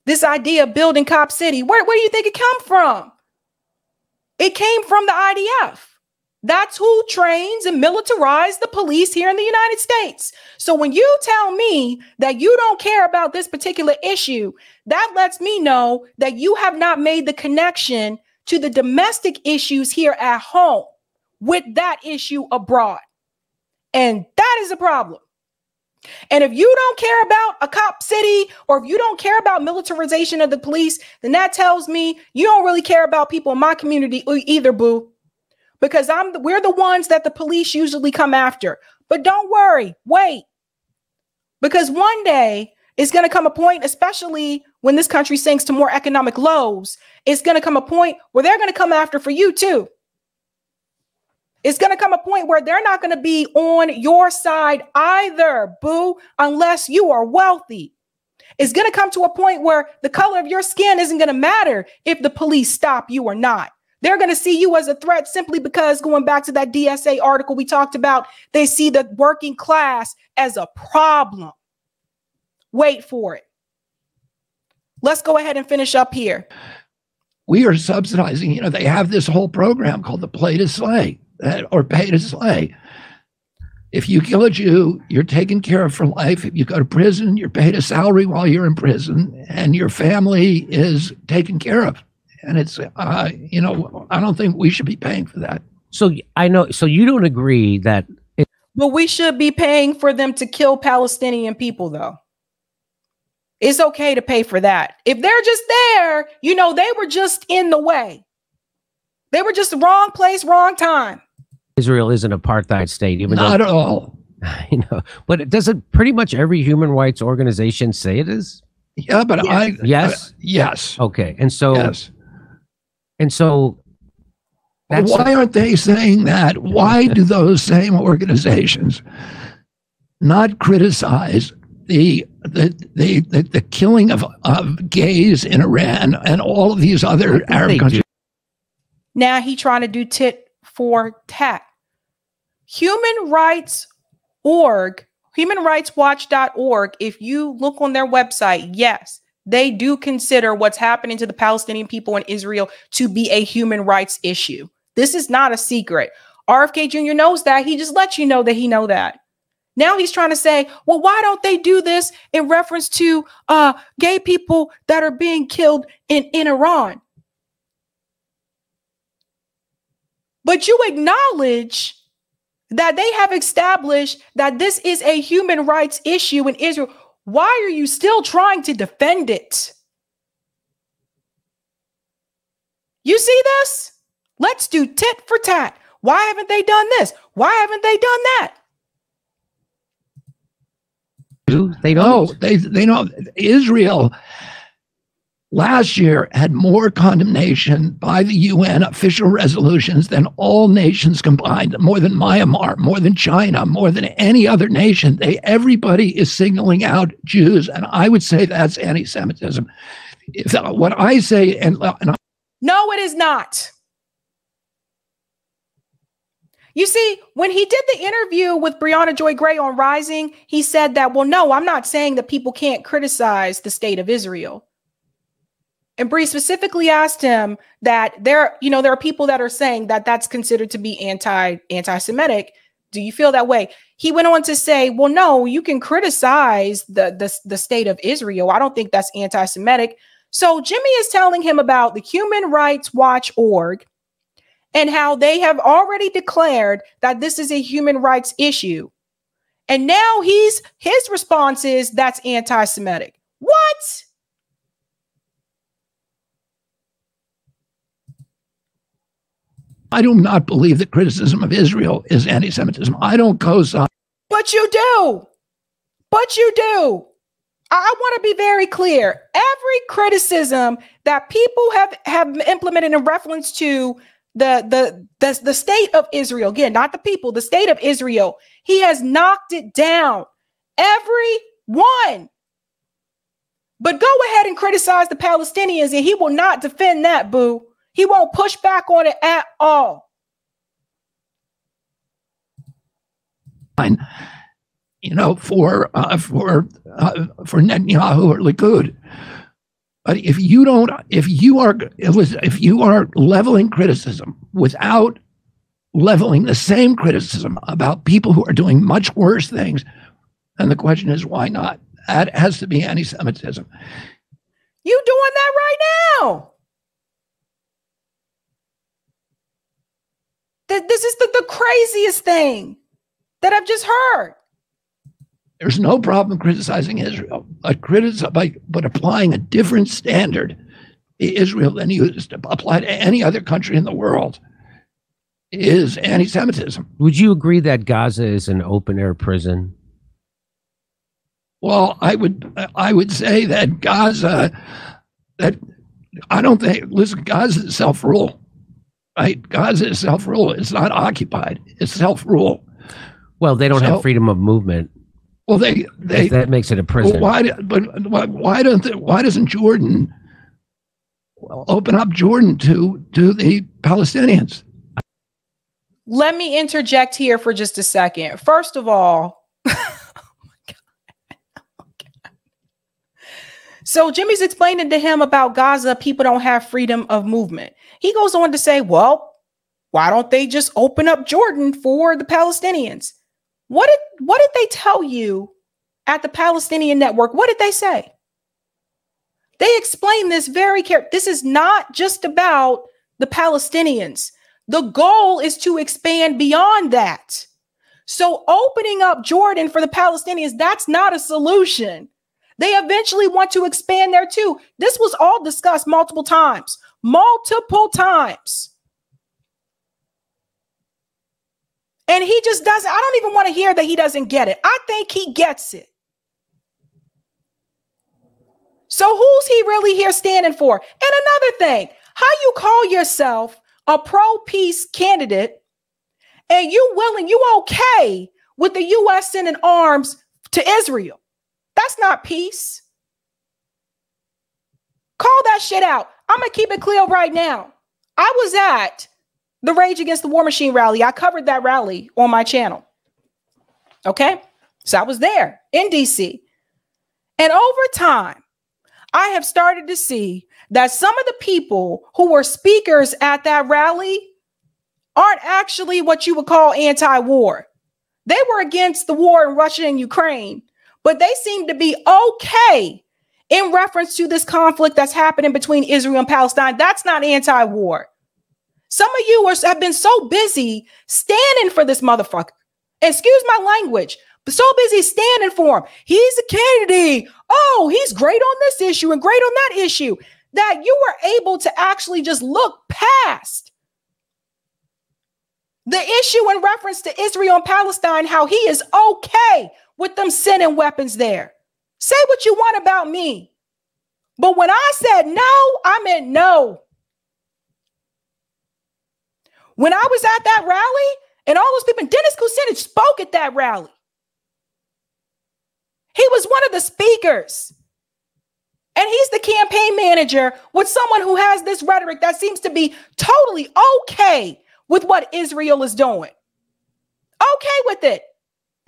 This idea of building Cop City, where do you think it came from? It came from the IDF. That's who trains and militarizes the police here in the United States. So when you tell me that you don't care about this particular issue, that lets me know that you have not made the connection to the domestic issues here at home with that issue abroad. And that is a problem. And if you don't care about a cop city, or if you don't care about militarization of the police, then that tells me you don't really care about people in my community either, boo. Because we're the ones that the police usually come after. But don't worry, wait. Because one day it's going to come a point, especially when this country sinks to more economic lows, it's going to come a point where they're going to come after for you too. It's going to come a point where they're not going to be on your side either, boo, unless you are wealthy. It's going to come to a point where the color of your skin isn't going to matter if the police stop you or not. They're going to see you as a threat simply because, going back to that DSA article we talked about, they see the working class as a problem. Wait for it. Let's go ahead and finish up here. We are subsidizing, they have this whole program called the Play to Slay, or Pay to Slay. If you kill a Jew, you're taken care of for life. If you go to prison, you're paid a salary while you're in prison, and your family is taken care of. And it's, I don't think we should be paying for that. So I know, so you don't agree that. But we should be paying for them to kill Palestinian people, though. It's okay to pay for that. If they're just there, they were just in the way. They were just the wrong place, wrong time. Israel is an apartheid state. Even Not at all. I know. But doesn't pretty much every human rights organization say it is? Yeah, but yes. Yes. Okay. And so. Yes. And so why aren't they saying that? Why do those same organizations not criticize the killing of gays in Iran and all of these other Arab countries? Now he trying to do tit for tat. Human Rights Watch.org, if you look on their website, yes, they do consider what's happening to the Palestinian people in Israel to be a human rights issue. This is not a secret. RFK Jr. knows that. He just lets you know that he knows that. Now he's trying to say, well, why don't they do this in reference to gay people that are being killed in Iran? But you acknowledge that they have established that this is a human rights issue in Israel. Why are you still trying to defend it? You see this? Let's do tit for tat. Why haven't they done this? Why haven't they done that? They don't. They know. Israel last year had more condemnation by the UN official resolutions than all nations combined, more than Myanmar, more than China, more than any other nation. Everybody is signaling out Jews, and I would say that's anti-Semitism. What I say, no, it is not. You see, when he did the interview with Brianna Joy Gray on Rising, he said that, well, no, I'm not saying that people can't criticize the state of Israel. And Bree specifically asked him that there are people that are saying that that's considered to be anti-Semitic. Do you feel that way? He went on to say, well, no, you can criticize the state of Israel. I don't think that's anti-Semitic. So Jimmy is telling him about the Human Rights Watch org and how they have already declared that this is a human rights issue. And now his response is that's anti-Semitic. What? I do not believe that criticism of Israel is anti-Semitism. I don't co-sign. But you do. But you do. I want to be very clear. Every criticism that people have implemented in reference to the state of Israel, again, not the people, the state of Israel, he has knocked it down. Every one. But go ahead and criticize the Palestinians, and he will not defend that, boo. He won't push back on it at all. For Netanyahu or Likud. But if you are leveling criticism without leveling the same criticism about people who are doing much worse things. And the question is, why not? That has to be anti-Semitism. You doing that right now? This is the craziest thing that I've just heard. There's no problem criticizing Israel, but applying a different standard to Israel than you used to apply to any other country in the world is anti-Semitism. Would you agree that Gaza is an open-air prison? Well, I would say that Gaza, listen, Gaza is self-rule, right? Gaza is self-rule. It's not occupied. It's self-rule. Well, they don't have freedom of movement. Well, that makes it a prison. Well, why doesn't Jordan open up Jordan to the Palestinians? Let me interject here for just a second. First of all, so Jimmy's explaining to him about Gaza, people don't have freedom of movement. He goes on to say, well, why don't they just open up Jordan for the Palestinians? What did they tell you at the Palestinian Network? What did they say? They explained this very carefully. This is not just about the Palestinians. The goal is to expand beyond that. So opening up Jordan for the Palestinians, that's not a solution. They eventually want to expand there too. This was all discussed multiple times. And he just doesn't, I don't even want to hear that he doesn't get it. I think he gets it. So who's he really here standing for? And another thing, how you call yourself a pro-peace candidate and you okay with the U.S. sending arms to Israel? That's not peace. Call that shit out. I'm going to keep it clear right now. I was at the Rage Against the War Machine rally. I covered that rally on my channel. Okay. So I was there in DC. And over time, I have started to see that some of the people who were speakers at that rally aren't actually what you would call anti-war. They were against the war in Russia and Ukraine, but they seem to be okay in reference to this conflict that's happening between Israel and Palestine. That's not anti-war. Some of you have been so busy standing for this motherfucker. Excuse my language, but so busy standing for him. He's a candidate. Oh, he's great on this issue and great on that issue, that you were able to actually just look past the issue in reference to Israel and Palestine, how he is okay with them sending weapons there. Say what you want about me. But when I said no, I meant no. When I was at that rally and all those people, Dennis Kucinich spoke at that rally. He was one of the speakers. And he's the campaign manager with someone who has this rhetoric that seems to be totally okay with what Israel is doing. Okay with it.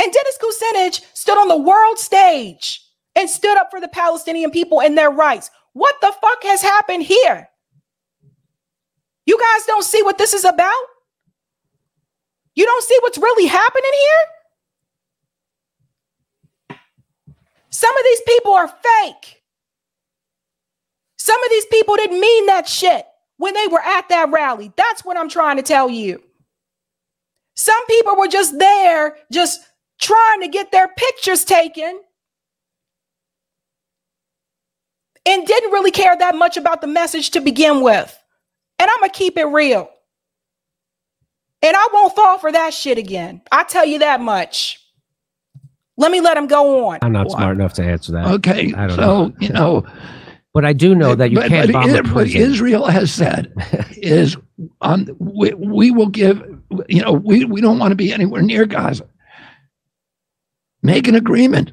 And Dennis Kucinich stood on the world stage and stood up for the Palestinian people and their rights. What the fuck has happened here? You guys don't see what this is about? You don't see what's really happening here? Some of these people are fake. Some of these people didn't mean that shit when they were at that rally. That's what I'm trying to tell you. Some people were just there, just trying to get their pictures taken and didn't really care that much about the message to begin with. And I'm going to keep it real. And I won't fall for that shit again. I tell you that much. Let me let him go on. I'm not smart enough to answer that. Okay. So, you know. But I do know that you can't bomb a prison. What Israel has said is we will give, you know, we don't want to be anywhere near Gaza. Make an agreement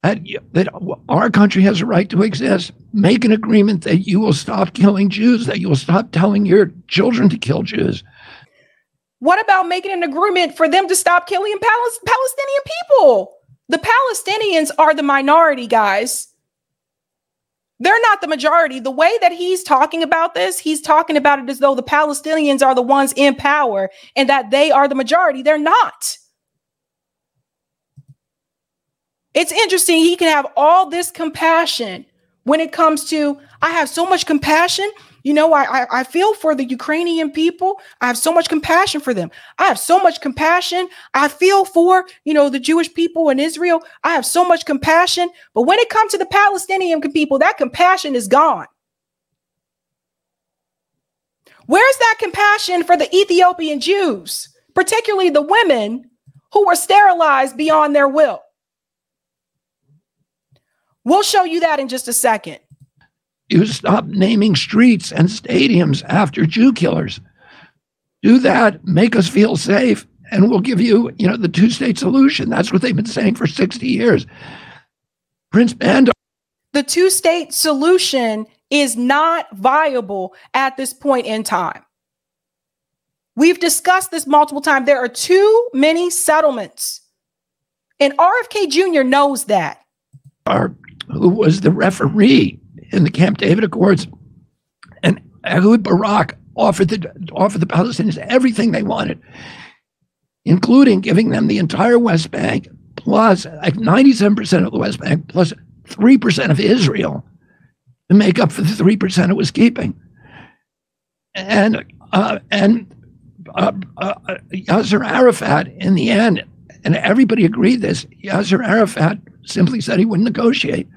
that our country has a right to exist. Make an agreement that you will stop killing Jews, that you will stop telling your children to kill Jews. What about making an agreement for them to stop killing Palestinian people? The Palestinians are the minority, guys. They're not the majority. The way that he's talking about this, he's talking about it as though the Palestinians are the ones in power and that they are the majority. They're not. It's interesting. He can have all this compassion when it comes to, I have so much compassion. You know, I feel for the Ukrainian people. I have so much compassion for them. I have so much compassion. I feel for, you know, the Jewish people in Israel. I have so much compassion. But when it comes to the Palestinian people, that compassion is gone. Where's that compassion for the Ethiopian Jews, particularly the women who were sterilized beyond their will? We'll show you that in just a second. You stop naming streets and stadiums after Jew killers. Do that, make us feel safe, and we'll give you, you know, the two-state solution. That's what they've been saying for 60 years. Prince Bandar. The two-state solution is not viable at this point in time. We've discussed this multiple times. There are too many settlements, and RFK Jr. knows that. Who was the referee in the Camp David Accords, and Ehud Barak offered the Palestinians everything they wanted, including giving them the entire West Bank, plus like 97% of the West Bank, plus 3% of Israel to make up for the 3% it was keeping. And Yasser Arafat, in the end, and everybody agreed this, Yasser Arafat simply said he wouldn't negotiate.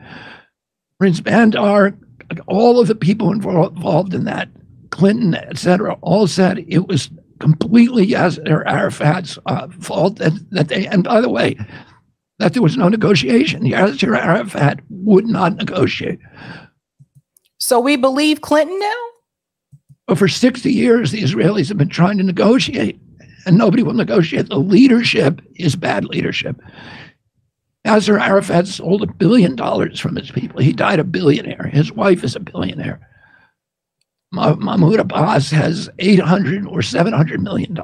Prince Bandar, all of the people involved in that, Clinton, etc., all said it was completely Yasser Arafat's fault that they, and by the way, that there was no negotiation. Yasser Arafat would not negotiate. So we believe Clinton now? But for 60 years, the Israelis have been trying to negotiate, and nobody will negotiate. The leadership is bad leadership. Yasser Arafat sold $1 billion from his people. He died a billionaire. His wife is a billionaire. Mahmoud Abbas has $800 or $700 million.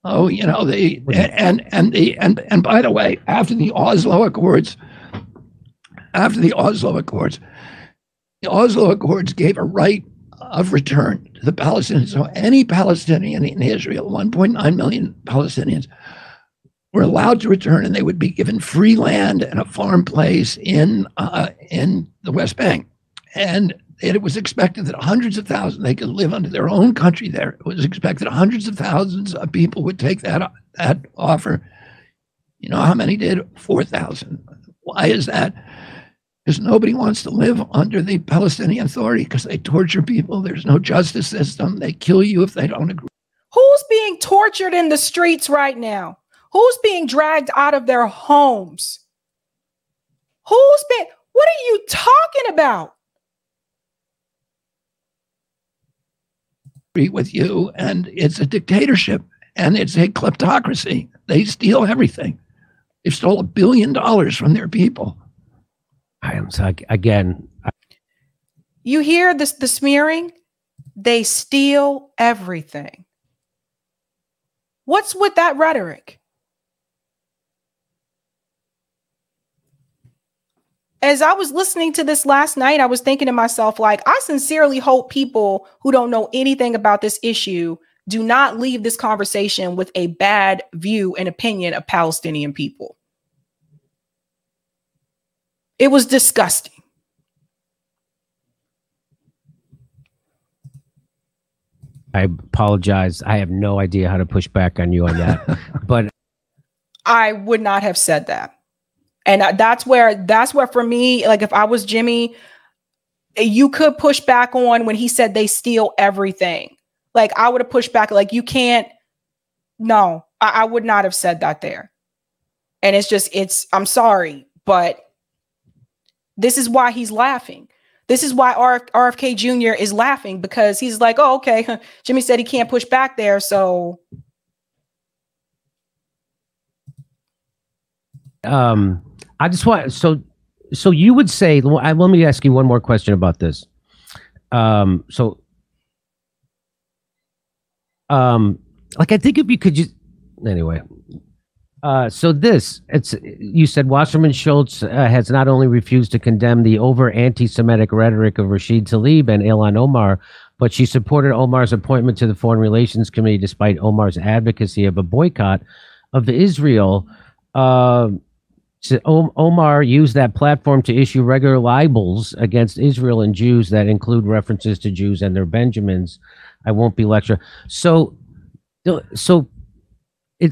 Oh, you know, and by the way, after the Oslo Accords, the Oslo Accords gave a right of return to the Palestinians. So any Palestinian in Israel, 1.9 million Palestinians, were allowed to return, and they would be given free land and a farm place in the West Bank. And it was expected that hundreds of thousands, they could live under their own country there. It was expected hundreds of thousands of people would take that offer. You know how many did? 4,000. Why is that? Because nobody wants to live under the Palestinian Authority, because they torture people. There's no justice system. They kill you if they don't agree. Who's being tortured in the streets right now? Who's being dragged out of their homes? What are you talking about? With you, and it's a dictatorship, and it's a kleptocracy. They steal everything. They've stole $1 billion from their people. You hear this, the smearing? They steal everything. What's with that rhetoric? As I was listening to this last night, I was thinking to myself, like, I sincerely hope people who don't know anything about this issue do not leave this conversation with a bad view and opinion of Palestinian people. It was disgusting. I apologize. I have no idea how to push back on you on that, but I would not have said that. And that's where for me, like if I was Jimmy, you could push back on when he said they steal everything. Like I would have pushed back, like you can't, no, I would not have said that there. And I'm sorry, but this is why he's laughing. This is why RFK Jr. is laughing, because he's like, oh, okay, Jimmy said he can't push back there, so. I just want, so you would say, let me ask you one more question about this. Like, I think if you could just, anyway, So you said Wasserman Schultz has not only refused to condemn the over anti-Semitic rhetoric of Rashid Tlaib and Ilhan Omar, but she supported Omar's appointment to the Foreign Relations Committee despite Omar's advocacy of a boycott of Israel. Omar used that platform to issue regular libels against Israel and Jews that include references to Jews and their Benjamins. I won't be lecturing.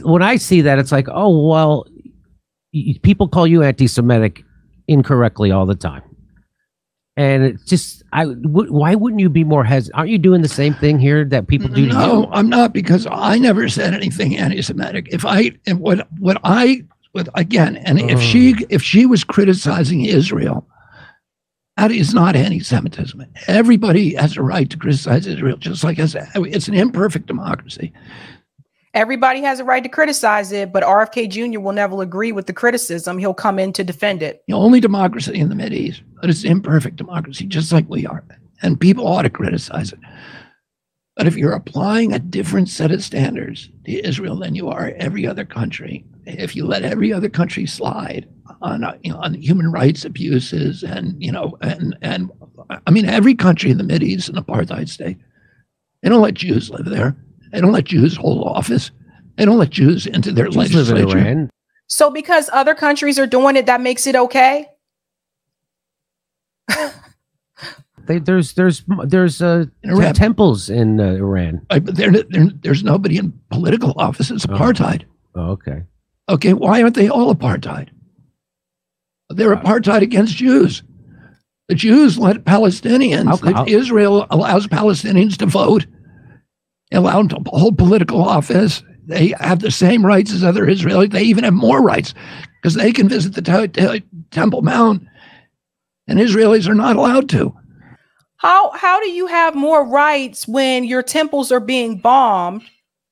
When I see that, it's like, oh, well, people call you anti-Semitic incorrectly all the time. And it's just, why wouldn't you be more hesitant? Aren't you doing the same thing here that people do to you? No, I'm not, because I never said anything anti-Semitic. If she was criticizing Israel, that is not anti-Semitism. Everybody has a right to criticize Israel, just like it's an imperfect democracy. Everybody has a right to criticize it, but RFK Jr. will never agree with the criticism. He'll come in to defend it. The only democracy in the Mideast, but it's an imperfect democracy, just like we are. And people ought to criticize it. But if you're applying a different set of standards to Israel than you are every other country, if you let every other country slide on human rights abuses and I mean, every country in the Mideast is an apartheid state. They don't let Jews live there. They don't let Jews hold office. They don't let Jews into their legislature. So because other countries are doing it, that makes it okay? There's temples in Iran. But there's nobody in political office. It's apartheid. Oh, okay. Okay, why aren't they all apartheid? They're apartheid against Jews. The Jews let Palestinians. Israel allows Palestinians to vote. Allowed to hold political office. They have the same rights as other Israelis. They even have more rights because they can visit the Temple Mount, and Israelis are not allowed to. How do you have more rights when your temples are being bombed,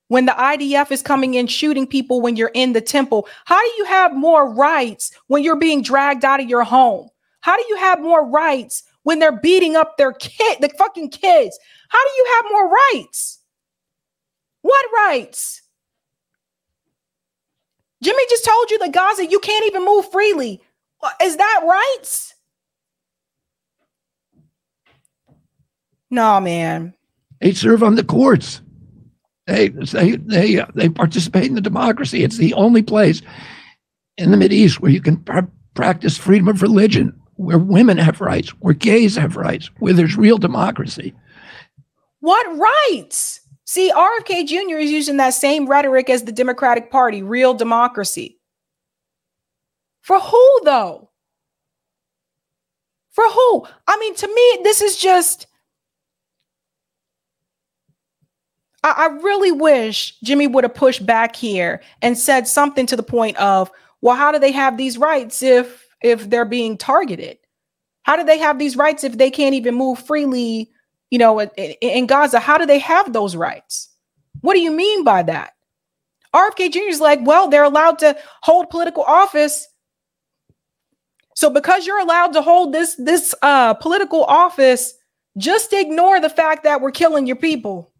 when the IDF is coming in shooting people when you're in the temple? How do you have more rights when you're being dragged out of your home? How do you have more rights when they're beating up the fucking kids? How do you have more rights? What rights? Jimmy just told you that Gaza, you can't even move freely. Is that rights? No, man. They serve on the courts. They participate in the democracy. It's the only place in the Mideast where you can practice freedom of religion, where women have rights, where gays have rights, where there's real democracy. What rights? See, RFK Jr. is using that same rhetoric as the Democratic Party, real democracy. For who, though? For who? I mean, to me, this is just... I really wish Jimmy would have pushed back here and said something to the point of, well, how do they have these rights if they're being targeted? How do they have these rights if they can't even move freely, in Gaza? How do they have those rights? What do you mean by that? RFK Jr. is like, well, they're allowed to hold political office. So because you're allowed to hold this political office, just ignore the fact that we're killing your people.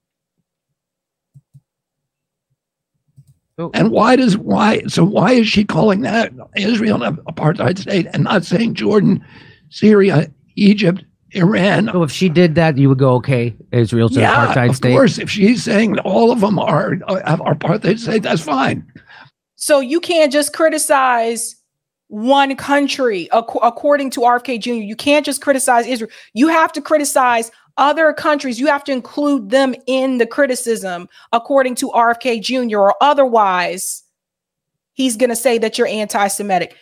And why is she calling that Israel an apartheid state and not saying Jordan, Syria, Egypt, Iran? So if she did that, you would go, okay, Israel's an apartheid state? Of course. If she's saying all of them are apartheid state, that's fine. So you can't just criticize one country, according to RFK Jr. You can't just criticize Israel. You have to criticize other countries. You have to include them in the criticism, according to RFK Jr., or otherwise he's going to say that you're anti-Semitic.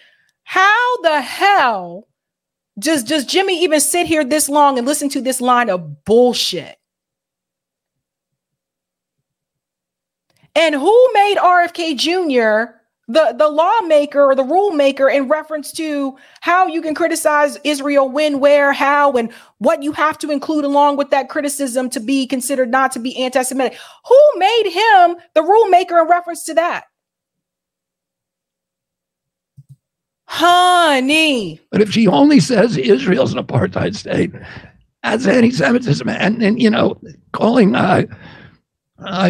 How the hell does Jimmy even sit here this long and listen to this line of bullshit? And who made RFK Jr. the lawmaker or the rule maker in reference to how you can criticize Israel, when, where, how, and what you have to include along with that criticism to be considered not to be anti-Semitic? Who made him the rule maker in reference to that? Honey. But if she only says Israel's an apartheid state, that's anti-Semitism. And calling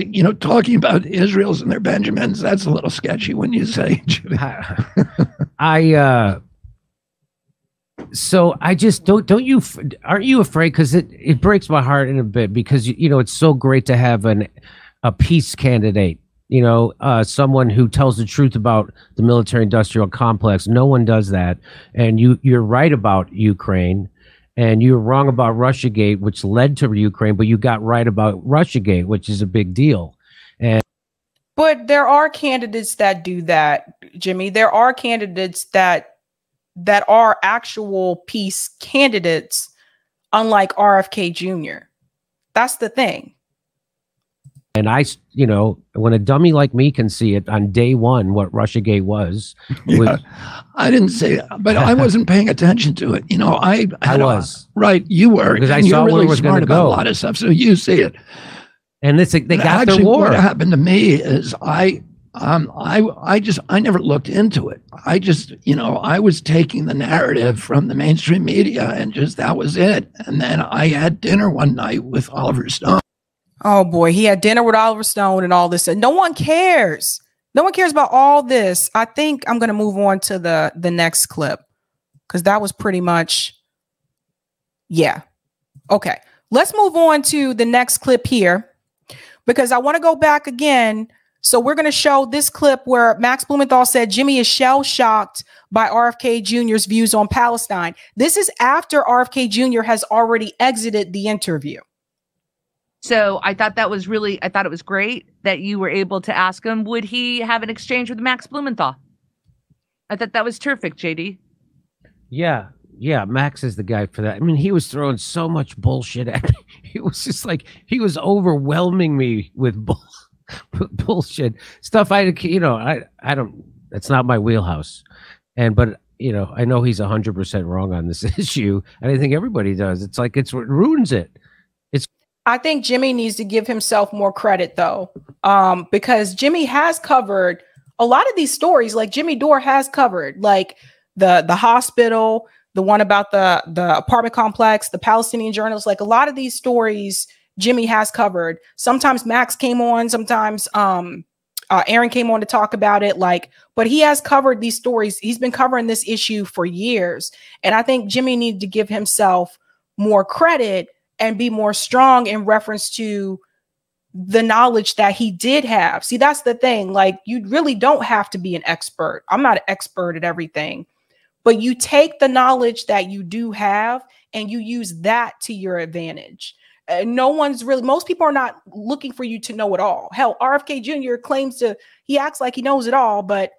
You know, talking about Israel's and their Benjamins, that's a little sketchy when you say. So I just don't you, aren't you afraid? Because it breaks my heart in a bit, because, you know, it's so great to have a peace candidate, you know, someone who tells the truth about the military industrial complex. No one does that. And you're right about Ukraine, and you're wrong about Russiagate, which led to Ukraine, but you got right about Russiagate, which is a big deal. But there are candidates that do that, Jimmy. There are candidates that are actual peace candidates, unlike RFK Jr. That's the thing. And you know, when a dummy like me can see it on day one, what Russiagate was. Yeah, I didn't say that, but I wasn't paying attention to it. You know, I was. Right, you were. Because I saw where it was going to go. A lot of stuff, so you see it. And they got their war. What happened to me is I never looked into it. I just, you know, I was taking the narrative from the mainstream media, and just that was it. And then I had dinner one night with Oliver Stone. Oh boy, he had dinner with Oliver Stone and all this. And no one cares. No one cares about all this. I think I'm going to move on to the next clip, because that was pretty much, yeah. Okay, let's move on to the next clip here, because I want to go back again. So we're going to show this clip where Max Blumenthal said Jimmy is shell-shocked by RFK Jr.'s views on Palestine. This is after RFK Jr. has already exited the interview. So I thought it was great that you were able to ask him, would he have an exchange with Max Blumenthal? I thought that was terrific, JD. Yeah, Max is the guy for that. I mean, he was throwing so much bullshit at me. It was just like, he was overwhelming me with bullshit stuff. I don't, that's not my wheelhouse. But you know, I know he's 100% wrong on this issue. And I think everybody does. It's like, it ruins it. I think Jimmy needs to give himself more credit, though, because Jimmy has covered a lot of these stories. Like Jimmy Dore has covered, like the hospital, the one about the apartment complex, the Palestinian journalists. Like a lot of these stories, Jimmy has covered. Sometimes Max came on, sometimes Aaron came on to talk about it. But he has covered these stories. He's been covering this issue for years, and I think Jimmy needed to give himself more credit and be more strong in reference to the knowledge that he did have. See, that's the thing. Like, you really don't have to be an expert. I'm not an expert at everything, but you take the knowledge that you do have and you use that to your advantage. Most people are not looking for you to know it all. Hell, RFK Jr. he acts like he knows it all, but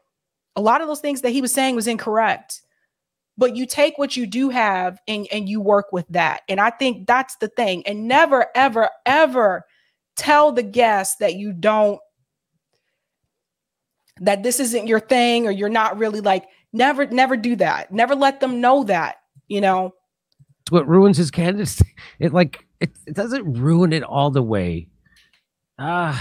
a lot of those things that he was saying was incorrect. But you take what you do have and you work with that. And I think that's the thing. And never, ever, ever tell the guests that that this isn't your thing, or you're not really never do that. Never let them know that, you know. It's what ruins his candidacy. It doesn't ruin it all the way. Well,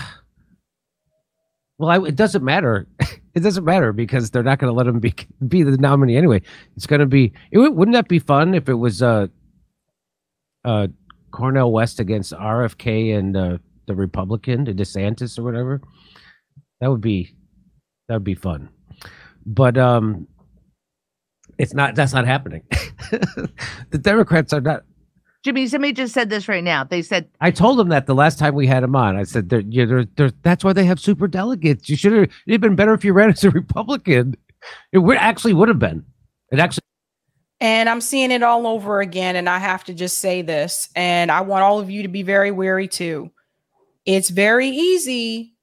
it doesn't matter. It doesn't matter, because they're not going to let him be the nominee anyway. It's going to be. Wouldn't that be fun if it was Cornel West against RFK and the Republican, the DeSantis or whatever? That would be fun. But it's not. That's not happening. The Democrats are not. Jimmy, somebody just said this right now. They said, I told them that the last time we had him on. I said, that's why they have super delegates. It'd have been better if you ran as a Republican. It actually would have been. And I'm seeing it all over again. And I have to just say this, and I want all of you to be very wary too. It's very easy,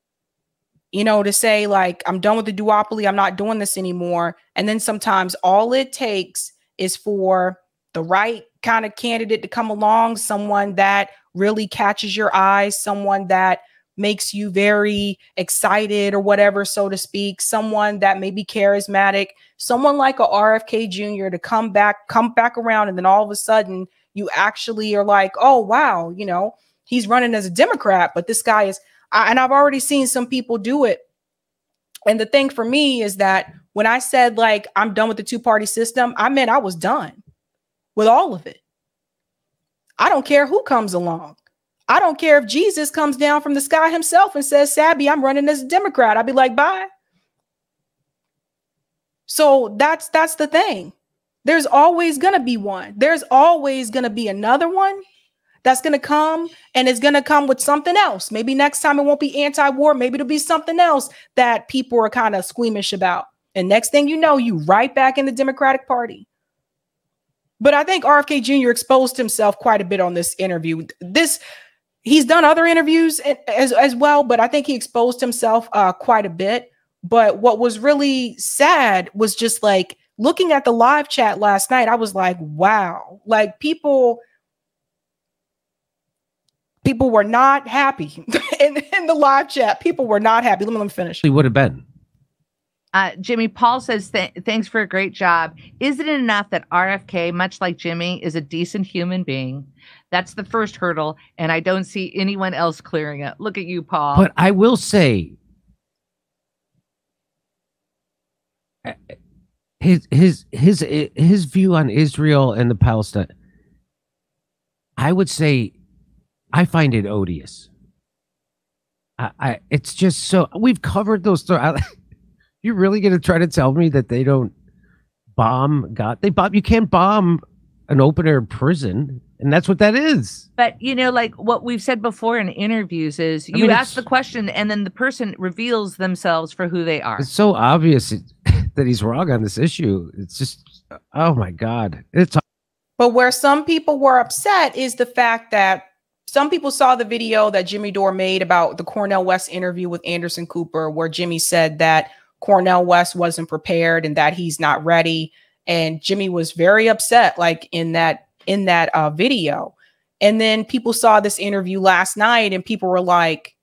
you know, to say I'm done with the duopoly. I'm not doing this anymore. And then sometimes all it takes is for the right kind of candidate to come along, someone that really catches your eyes, someone that makes you very excited or whatever, so to speak, someone that may be charismatic, someone like a RFK Jr. to come back around. And then all of a sudden you actually are like, oh, wow, you know, he's running as a Democrat, but this guy is, and I've already seen some people do it. And the thing for me is that when I said I'm done with the two-party system, I meant I was done with all of it. I don't care who comes along. I don't care if Jesus comes down from the sky himself and says, Sabby, I'm running as a Democrat. I'd be like, bye. So that's the thing. There's always going to be one. There's always going to be another one that's going to come, and it's going to come with something else. Maybe next time it won't be anti-war. Maybe it'll be something else that people are kind of squeamish about. And next thing you know, you right back in the Democratic Party. But I think RFK Jr. exposed himself quite a bit on this interview. He's done other interviews as well, but I think he exposed himself quite a bit. But what was really sad was just like looking at the live chat last night. I was like, wow, like people were not happy in the live chat. People were not happy. Let me finish. He would have been. Jimmy Paul says, thanks for a great job. Isn't it enough that RFK, much like Jimmy, is a decent human being? That's the first hurdle, and I don't see anyone else clearing it. Look at you, Paul. But I will say, his view on Israel and the Palestine, I would say, I find it odious. It's just so, we've covered those stories. You're really going to try to tell me that they don't bomb God? They bomb. You can't bomb an open air prison, and that's what that is. But you know, like what we've said before in interviews is, you ask the question, and then the person reveals themselves for who they are. It's so obvious that he's wrong on this issue. It's just, oh my God, But where some people were upset is the fact that some people saw the video that Jimmy Dore made about the Cornel West interview with Anderson Cooper, where Jimmy said that Cornel West wasn't prepared and that he's not ready. And Jimmy was very upset, like in that video. And then people saw this interview last night and people were like,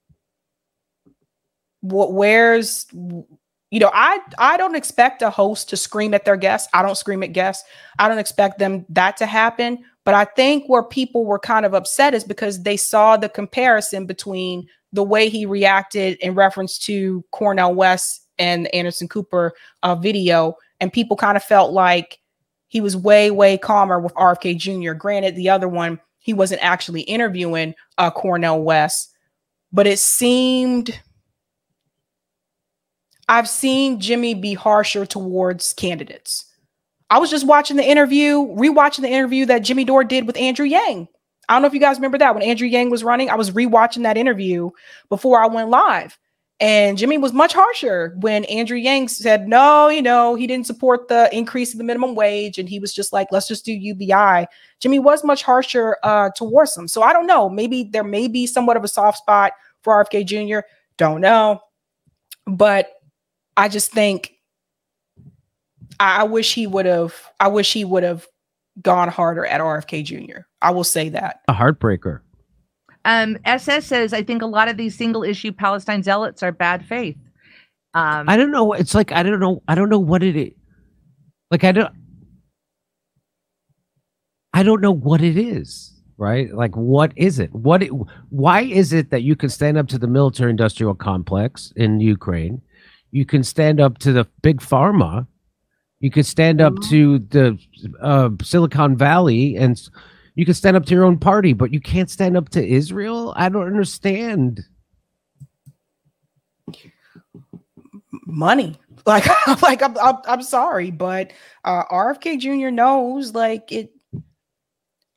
where's, you know, I don't expect a host to scream at their guests. I don't scream at guests. I don't expect that to happen. But I think where people were kind of upset is because they saw the comparison between the way he reacted in reference to Cornel West and the Anderson Cooper video. And people kind of felt like he was way, way calmer with RFK Jr. Granted, the other one, he wasn't actually interviewing Cornel West, but it seemed, I've seen Jimmy be harsher towards candidates. I was just watching the interview, rewatching the interview that Jimmy Dore did with Andrew Yang. I don't know if you guys remember that when Andrew Yang was running. I was rewatching that interview before I went live. And Jimmy was much harsher when Andrew Yang said, no, you know, he didn't support the increase in the minimum wage. And he was just like, let's just do UBI. Jimmy was much harsher towards him. So I don't know. Maybe there may be somewhat of a soft spot for RFK Jr. Don't know. But I just think I wish he would have gone harder at RFK Jr. I will say that. a heartbreaker. SS says, I think a lot of these single issue Palestine zealots are bad faith. I don't know. It's like, I don't know what it is. Like, I don't know what it is, right? Like, what is it? Why is it that you can stand up to the military industrial complex in Ukraine? You can stand up to the big pharma. You could stand up to the Silicon Valley, and you can stand up to your own party, but you can't stand up to Israel? I don't understand. Money. Like I'm sorry, but RFK Jr. knows, like, it.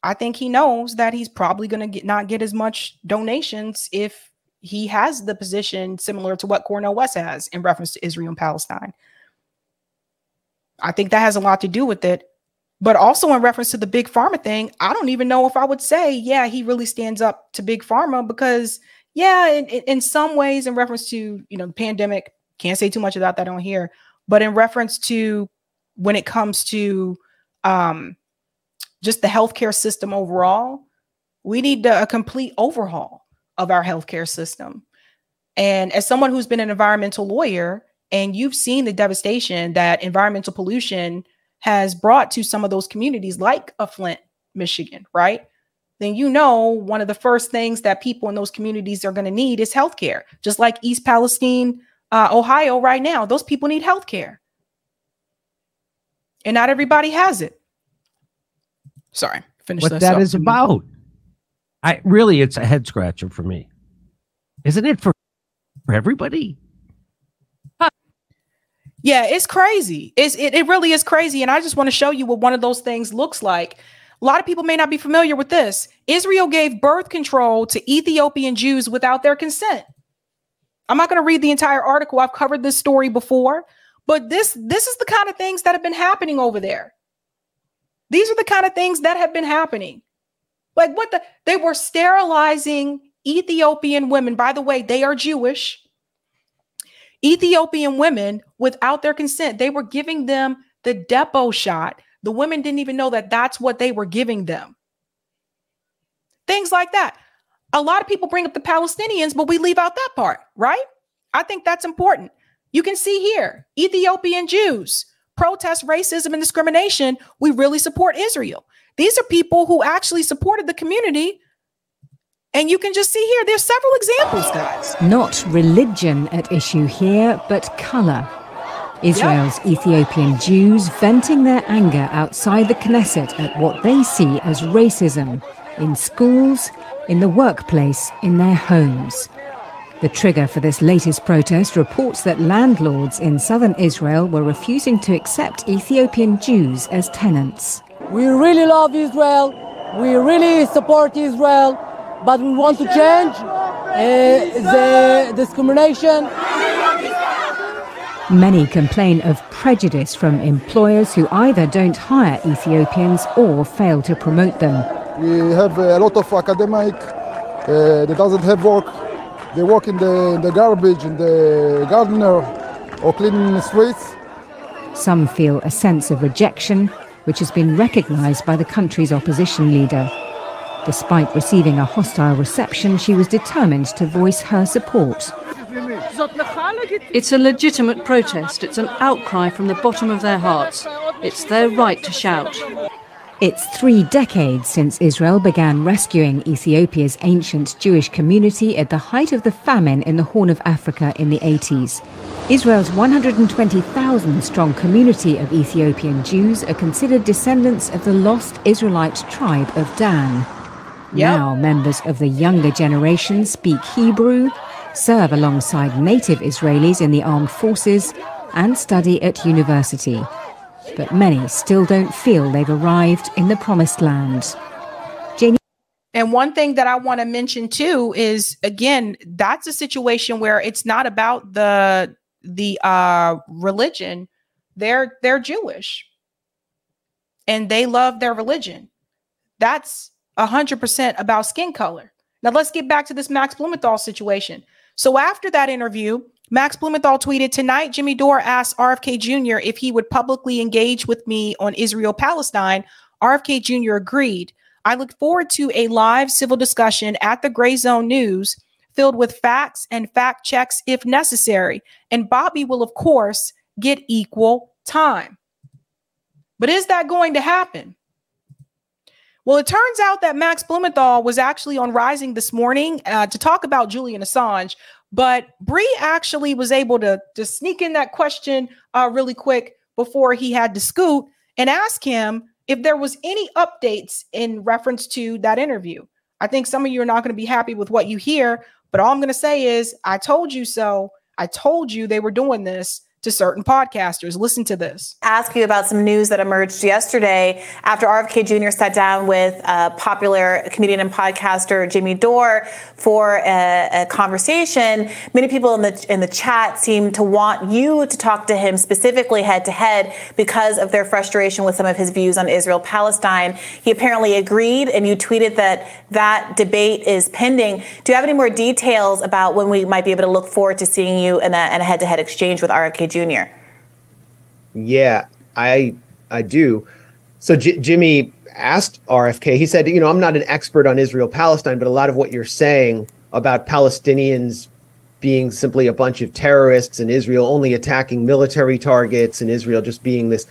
I think he knows that he's probably going to not get as much donations if he has the position similar to what Cornel West has in reference to Israel and Palestine. I think that has a lot to do with it. But also in reference to the big pharma thing, I don't even know if I would say, yeah, he really stands up to big pharma because, yeah, in some ways, in reference to, you know, the pandemic, can't say too much about that on here, but in reference to when it comes to just the healthcare system overall, we need a complete overhaul of our healthcare system. And as someone who's been an environmental lawyer, and you've seen the devastation that environmental pollution has brought to some of those communities like Flint, Michigan, right? Then you know one of the first things that people in those communities are going to need is healthcare. Just like East Palestine, Ohio right now, those people need healthcare. And not everybody has it. Sorry, finish what that is about. It's a head scratcher for me. Isn't it for everybody? Yeah, it's crazy. It really is crazy. And I just want to show you what one of those things looks like. A lot of people may not be familiar with this. Israel gave birth control to Ethiopian Jews without their consent. I'm not going to read the entire article. I've covered this story before, but this is the kind of things that have been happening over there. These are the kind of things that have been happening. Like they were sterilizing Ethiopian women. By the way, they are Jewish. Ethiopian women without their consent. They were giving them the depot shot. The women didn't even know that that's what they were giving them. Things like that. A lot of people bring up the Palestinians, but we leave out that part, right? I think that's important. You can see here, Ethiopian Jews protest racism and discrimination. We really support Israel. These are people who actually supported the community. And you can just see here, there's several examples, guys. Not religion at issue here, but color. Israel's Ethiopian Jews venting their anger outside the Knesset at what they see as racism in schools, in the workplace, in their homes. The trigger for this latest protest reports that landlords in southern Israel were refusing to accept Ethiopian Jews as tenants. We really love Israel. We really support Israel. But we want to change the discrimination. Many complain of prejudice from employers who either don't hire Ethiopians or fail to promote them. We have a lot of academic that doesn't have work. They work in the garbage, in the gardener, or cleaning the streets. Some feel a sense of rejection, which has been recognized by the country's opposition leader. Despite receiving a hostile reception, she was determined to voice her support. It's a legitimate protest. It's an outcry from the bottom of their hearts. It's their right to shout. It's 3 decades since Israel began rescuing Ethiopia's ancient Jewish community at the height of the famine in the Horn of Africa in the 80s. Israel's 120,000-strong community of Ethiopian Jews are considered descendants of the lost Israelite tribe of Dan. Now members of the younger generation speak Hebrew, serve alongside native Israelis in the armed forces, and study at university. But many still don't feel they've arrived in the promised land. And one thing that I want to mention too is, again, that's a situation where it's not about the religion. They're Jewish and they love their religion. That's 100% about skin color. Now let's get back to this Max Blumenthal situation. So after that interview, Max Blumenthal tweeted, "Tonight, Jimmy Dore asked RFK Jr. if he would publicly engage with me on Israel-Palestine. RFK Jr. agreed. I look forward to a live civil discussion at the Gray Zone News filled with facts and fact checks if necessary. And Bobby will, of course, get equal time." But is that going to happen? Well, it turns out that Max Blumenthal was actually on Rising this morning to talk about Julian Assange. But Bree actually was able to sneak in that question really quick before he had to scoot and ask him if there was any updates in reference to that interview. I think some of you are not going to be happy with what you hear, but all I'm going to say is, I told you so. I told you they were doing this to certain podcasters. Listen to this. Ask you about some news that emerged yesterday after RFK Jr. sat down with popular comedian and podcaster Jimmy Dore for a conversation. Many people in the chat seem to want you to talk to him specifically head to head because of their frustration with some of his views on Israel-Palestine. He apparently agreed, and you tweeted that debate is pending. Do you have any more details about when we might be able to look forward to seeing you in a head-to-head exchange with RFK Jr.? Yeah, I do. So Jimmy asked RFK, he said, I'm not an expert on Israel-Palestine, but a lot of what you're saying about Palestinians being simply a bunch of terrorists and Israel only attacking military targets and Israel just being this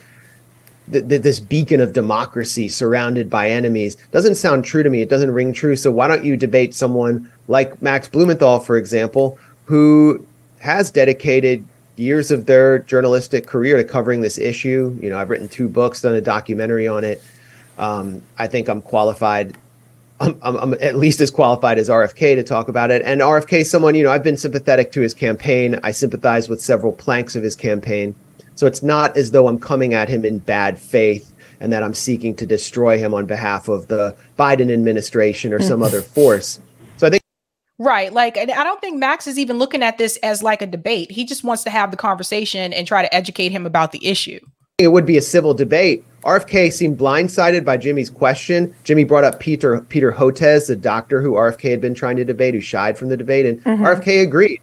beacon of democracy surrounded by enemies doesn't sound true to me. It doesn't ring true. So why don't you debate someone like Max Blumenthal, for example, who has dedicated years of their journalistic career to covering this issue. I've written 2 books, done a documentary on it. I think I'm qualified I'm at least as qualified as RFK to talk about it. And RFK is someone, I've been sympathetic to his campaign. I sympathize with several planks of his campaign. So it's not as though I'm coming at him in bad faith and that I'm seeking to destroy him on behalf of the Biden administration or some other force. So I think. Right. Like, I don't think Max is even looking at this as like a debate. He just wants to have the conversation and try to educate him about the issue. It would be a civil debate. RFK seemed blindsided by Jimmy's question. Jimmy brought up Peter Hotez, the doctor who RFK had been trying to debate, who shied from the debate, and RFK agreed.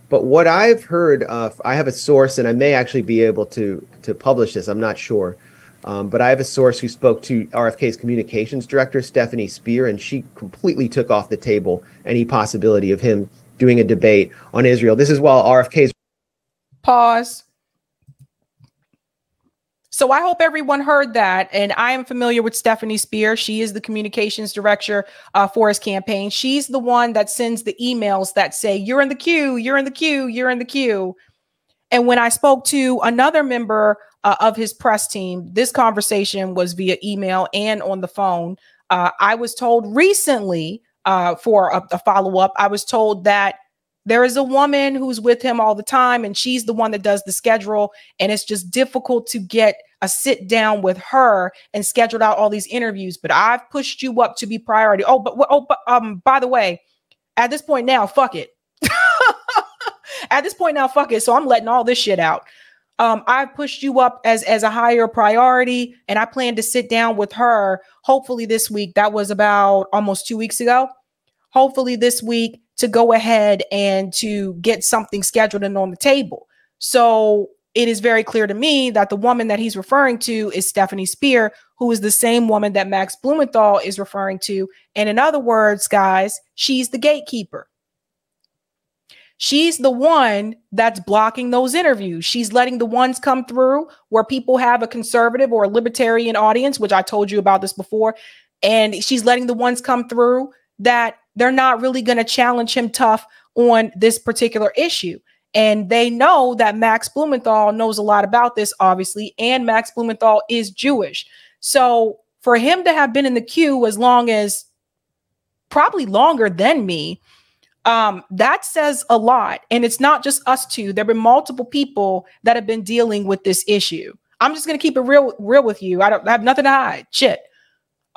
But what I've heard, I have a source, and I may actually be able to publish this, I'm not sure. But I have a source who spoke to RFK's communications director, Stephanie Spear, and she completely took off the table any possibility of him doing a debate on Israel. This is while RFK's... Pause. So I hope everyone heard that. And I am familiar with Stephanie Spear. She is the communications director for his campaign. She's the one that sends the emails that say, you're in the queue, you're in the queue, you're in the queue. And when I spoke to another member of his press team, this conversation was via email and on the phone. I was told recently for a follow-up, I was told that there is a woman who's with him all the time, and she's the one that does the schedule. And it's just difficult to get a sit down with her and scheduled out all these interviews. But I've pushed you up to be priority. By the way, at this point now, fuck it. At this point now, fuck it. So I'm letting all this shit out. I've pushed you up as a higher priority, and I plan to sit down with her hopefully this week. That was about almost 2 weeks ago. Hopefully this week, to go ahead and to get something scheduled and on the table. So it is very clear to me that the woman that he's referring to is Stephanie Spear, who is the same woman that Max Blumenthal is referring to. And in other words, guys, she's the gatekeeper. She's the one that's blocking those interviews. She's letting the ones come through where people have a conservative or a libertarian audience, which I told you about this before. And she's letting the ones come through that they're not really going to challenge him tough on this particular issue. And they know that Max Blumenthal knows a lot about this, obviously, and Max Blumenthal is Jewish. So for him to have been in the queue as long as, probably longer than me, that says a lot. And it's not just us two. There have been multiple people that have been dealing with this issue. I'm just going to keep it real with you. I have nothing to hide. Shit.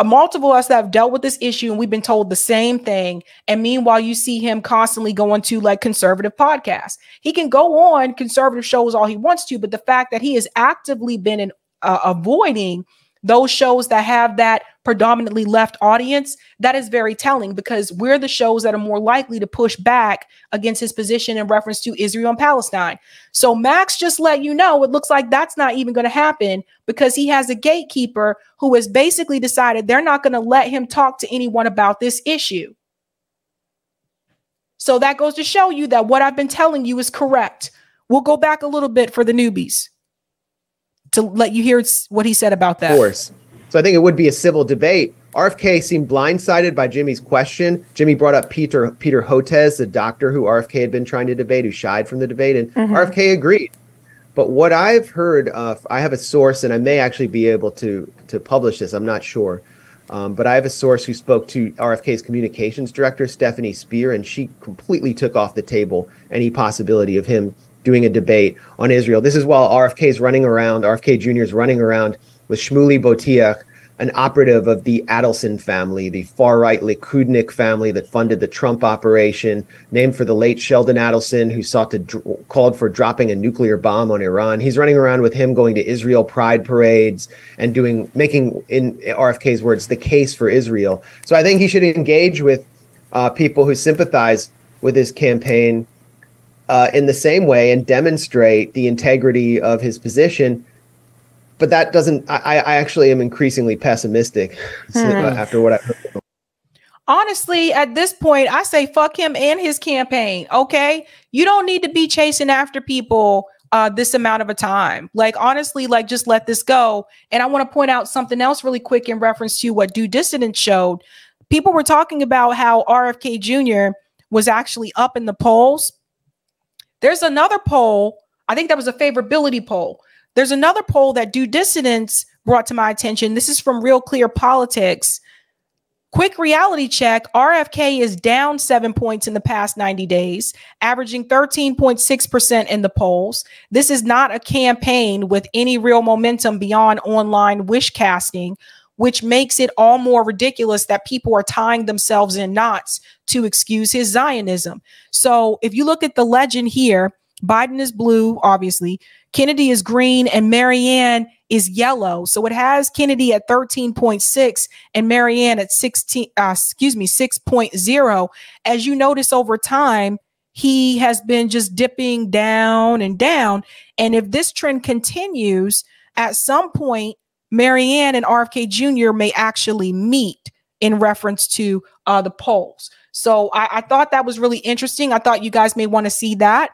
Multiple of us that have dealt with this issue, and we've been told the same thing. And meanwhile, you see him constantly going to like conservative podcasts. He can go on conservative shows all he wants to, but the fact that he has actively been avoiding those shows that have that predominantly left audience, that is very telling, because we're the shows that are more likely to push back against his position in reference to Israel and Palestine. So Max just let you know, it looks like that's not even going to happen, because he has a gatekeeper who has basically decided they're not going to let him talk to anyone about this issue. So that goes to show you that what I've been telling you is correct. We'll go back a little bit for the newbies to let you hear what he said about that. Of course. So I think it would be a civil debate. RFK seemed blindsided by Jimmy's question. Jimmy brought up Peter Hotez, the doctor who RFK had been trying to debate, who shied from the debate, and RFK agreed. But what I've heard, I have a source, and I may actually be able to publish this, I'm not sure. But I have a source who spoke to RFK's communications director, Stephanie Spear, and she completely took off the table any possibility of him doing a debate on Israel. This is while RFK Jr. is running around with Shmuley Boteach, an operative of the Adelson family, the far-right Likudnik family that funded the Trump operation, named for the late Sheldon Adelson, who called for dropping a nuclear bomb on Iran. He's running around with him going to Israel pride parades and making, in RFK's words, the case for Israel. So I think he should engage with people who sympathize with his campaign in the same way and demonstrate the integrity of his position. But that doesn't, I actually am increasingly pessimistic after what I've heard. Honestly, at this point, I say fuck him and his campaign. Okay. You don't need to be chasing after people this amount of a time. Like, honestly, like, just let this go. And I want to point out something else really quick in reference to what Due Dissident showed. People were talking about how RFK Jr. was actually up in the polls. There's another poll. I think that was a favorability poll. There's another poll that Due Dissidents brought to my attention. This is from Real Clear Politics. Quick reality check. RFK is down 7 points in the past 90 days, averaging 13.6% in the polls. This is not a campaign with any real momentum beyond online wish casting, which makes it all more ridiculous that people are tying themselves in knots to excuse his Zionism. So if you look at the legend here, Biden is blue, obviously. Kennedy is green and Marianne is yellow. So it has Kennedy at 13.6 and Marianne at 6.0. As you notice over time, he has been just dipping down and down. And if this trend continues, at some point, Marianne and RFK Jr. may actually meet in reference to the polls. So I thought that was really interesting. I thought you guys may want to see that.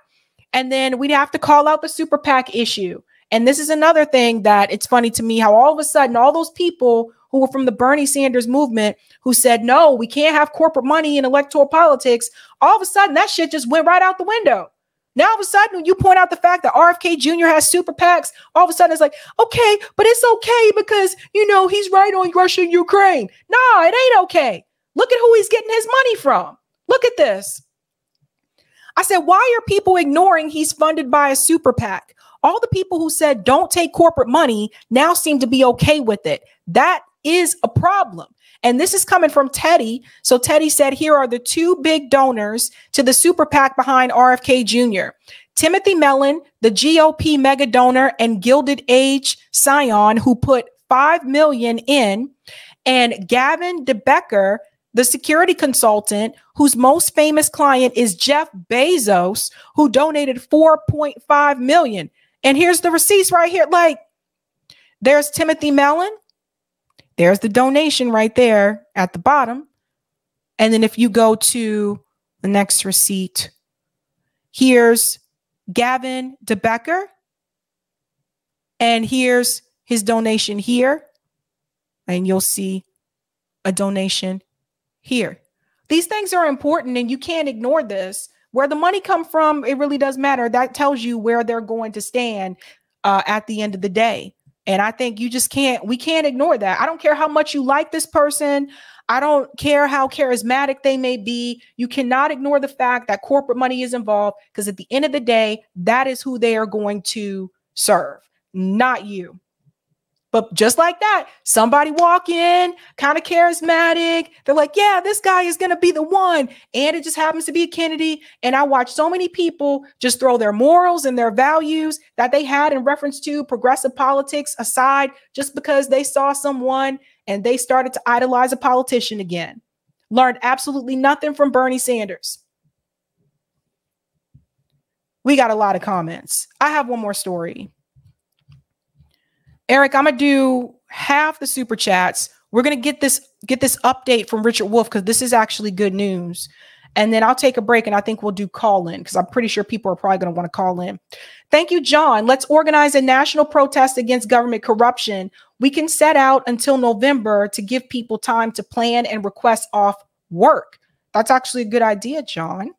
And then we'd have to call out the super PAC issue. And this is another thing that it's funny to me how all of a sudden all those people who were from the Bernie Sanders movement who said, no, we can't have corporate money in electoral politics. All of a sudden that shit just went right out the window. Now, all of a sudden, when you point out the fact that RFK Jr. has super PACs, all of a sudden it's like, okay, but it's okay because, you know, he's right on Russia and Ukraine. No, it ain't okay. Look at who he's getting his money from. Look at this. I said, why are people ignoring he's funded by a super PAC? All the people who said don't take corporate money now seem to be okay with it. That is a problem. And this is coming from Teddy. So Teddy said, here are the two big donors to the super PAC behind RFK Jr. Timothy Mellon, the GOP mega donor, and Gilded Age Scion, who put $5 million in, and Gavin DeBecker, the security consultant, whose most famous client is Jeff Bezos, who donated $4.5 million. And here's the receipts right here. Like, there's Timothy Mellon. There's the donation right there at the bottom. And then if you go to the next receipt, here's Gavin DeBecker. And here's his donation here. And you'll see a donation here. These things are important and you can't ignore this. Where the money come from, it really does matter. That tells you where they're going to stand at the end of the day. And I think we can't ignore that. I don't care how much you like this person. I don't care how charismatic they may be. You cannot ignore the fact that corporate money is involved, because at the end of the day, that is who they are going to serve, not you. But just like that, somebody walk in, kind of charismatic. They're like, yeah, this guy is going to be the one. And it just happens to be a Kennedy. And I watch so many people just throw their morals and their values that they had in reference to progressive politics aside just because they saw someone and they started to idolize a politician again. Learned absolutely nothing from Bernie Sanders. We got a lot of comments. I have one more story. Eric, I'm going to do half the super chats. We're going to get this update from Richard Wolff, because this is actually good news. And then I'll take a break and I think we'll do call in, because I'm pretty sure people are probably going to want to call in. Thank you, John. Let's organize a national protest against government corruption. We can set out until November to give people time to plan and request off work. That's actually a good idea, John.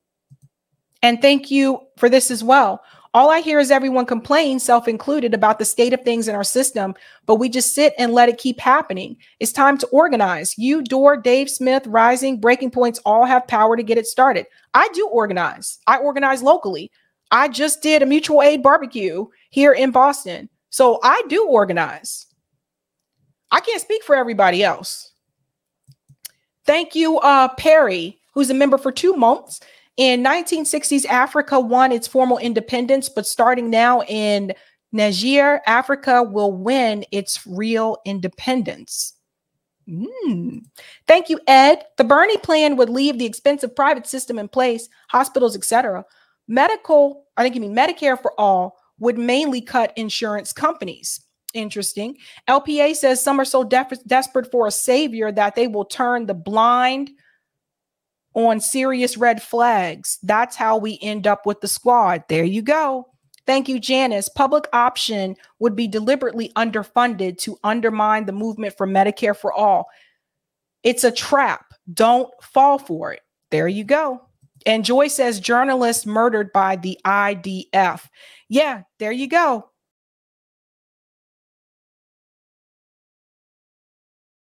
And thank you for this as well. All I hear is everyone complain, self-included, about the state of things in our system, but we just sit and let it keep happening. It's time to organize. You, Dore, Dave Smith, Rising, Breaking Points all have power to get it started. I do organize. I organize locally. I just did a mutual aid barbecue here in Boston. So I do organize. I can't speak for everybody else. Thank you, Perry, who's a member for 2 months. In 1960s, Africa won its formal independence, but starting now in Niger, Africa will win its real independence. Thank you, Ed. The Bernie plan would leave the expensive private system in place, hospitals, etc. I think you mean Medicare for all, would mainly cut insurance companies. Interesting. LPA says some are so desperate for a savior that they will turn the blind on serious red flags. That's how we end up with the squad. There you go. Thank you, Janice. Public option would be deliberately underfunded to undermine the movement for Medicare for all. It's a trap. Don't fall for it. There you go. And Joy says journalists murdered by the IDF. Yeah, there you go.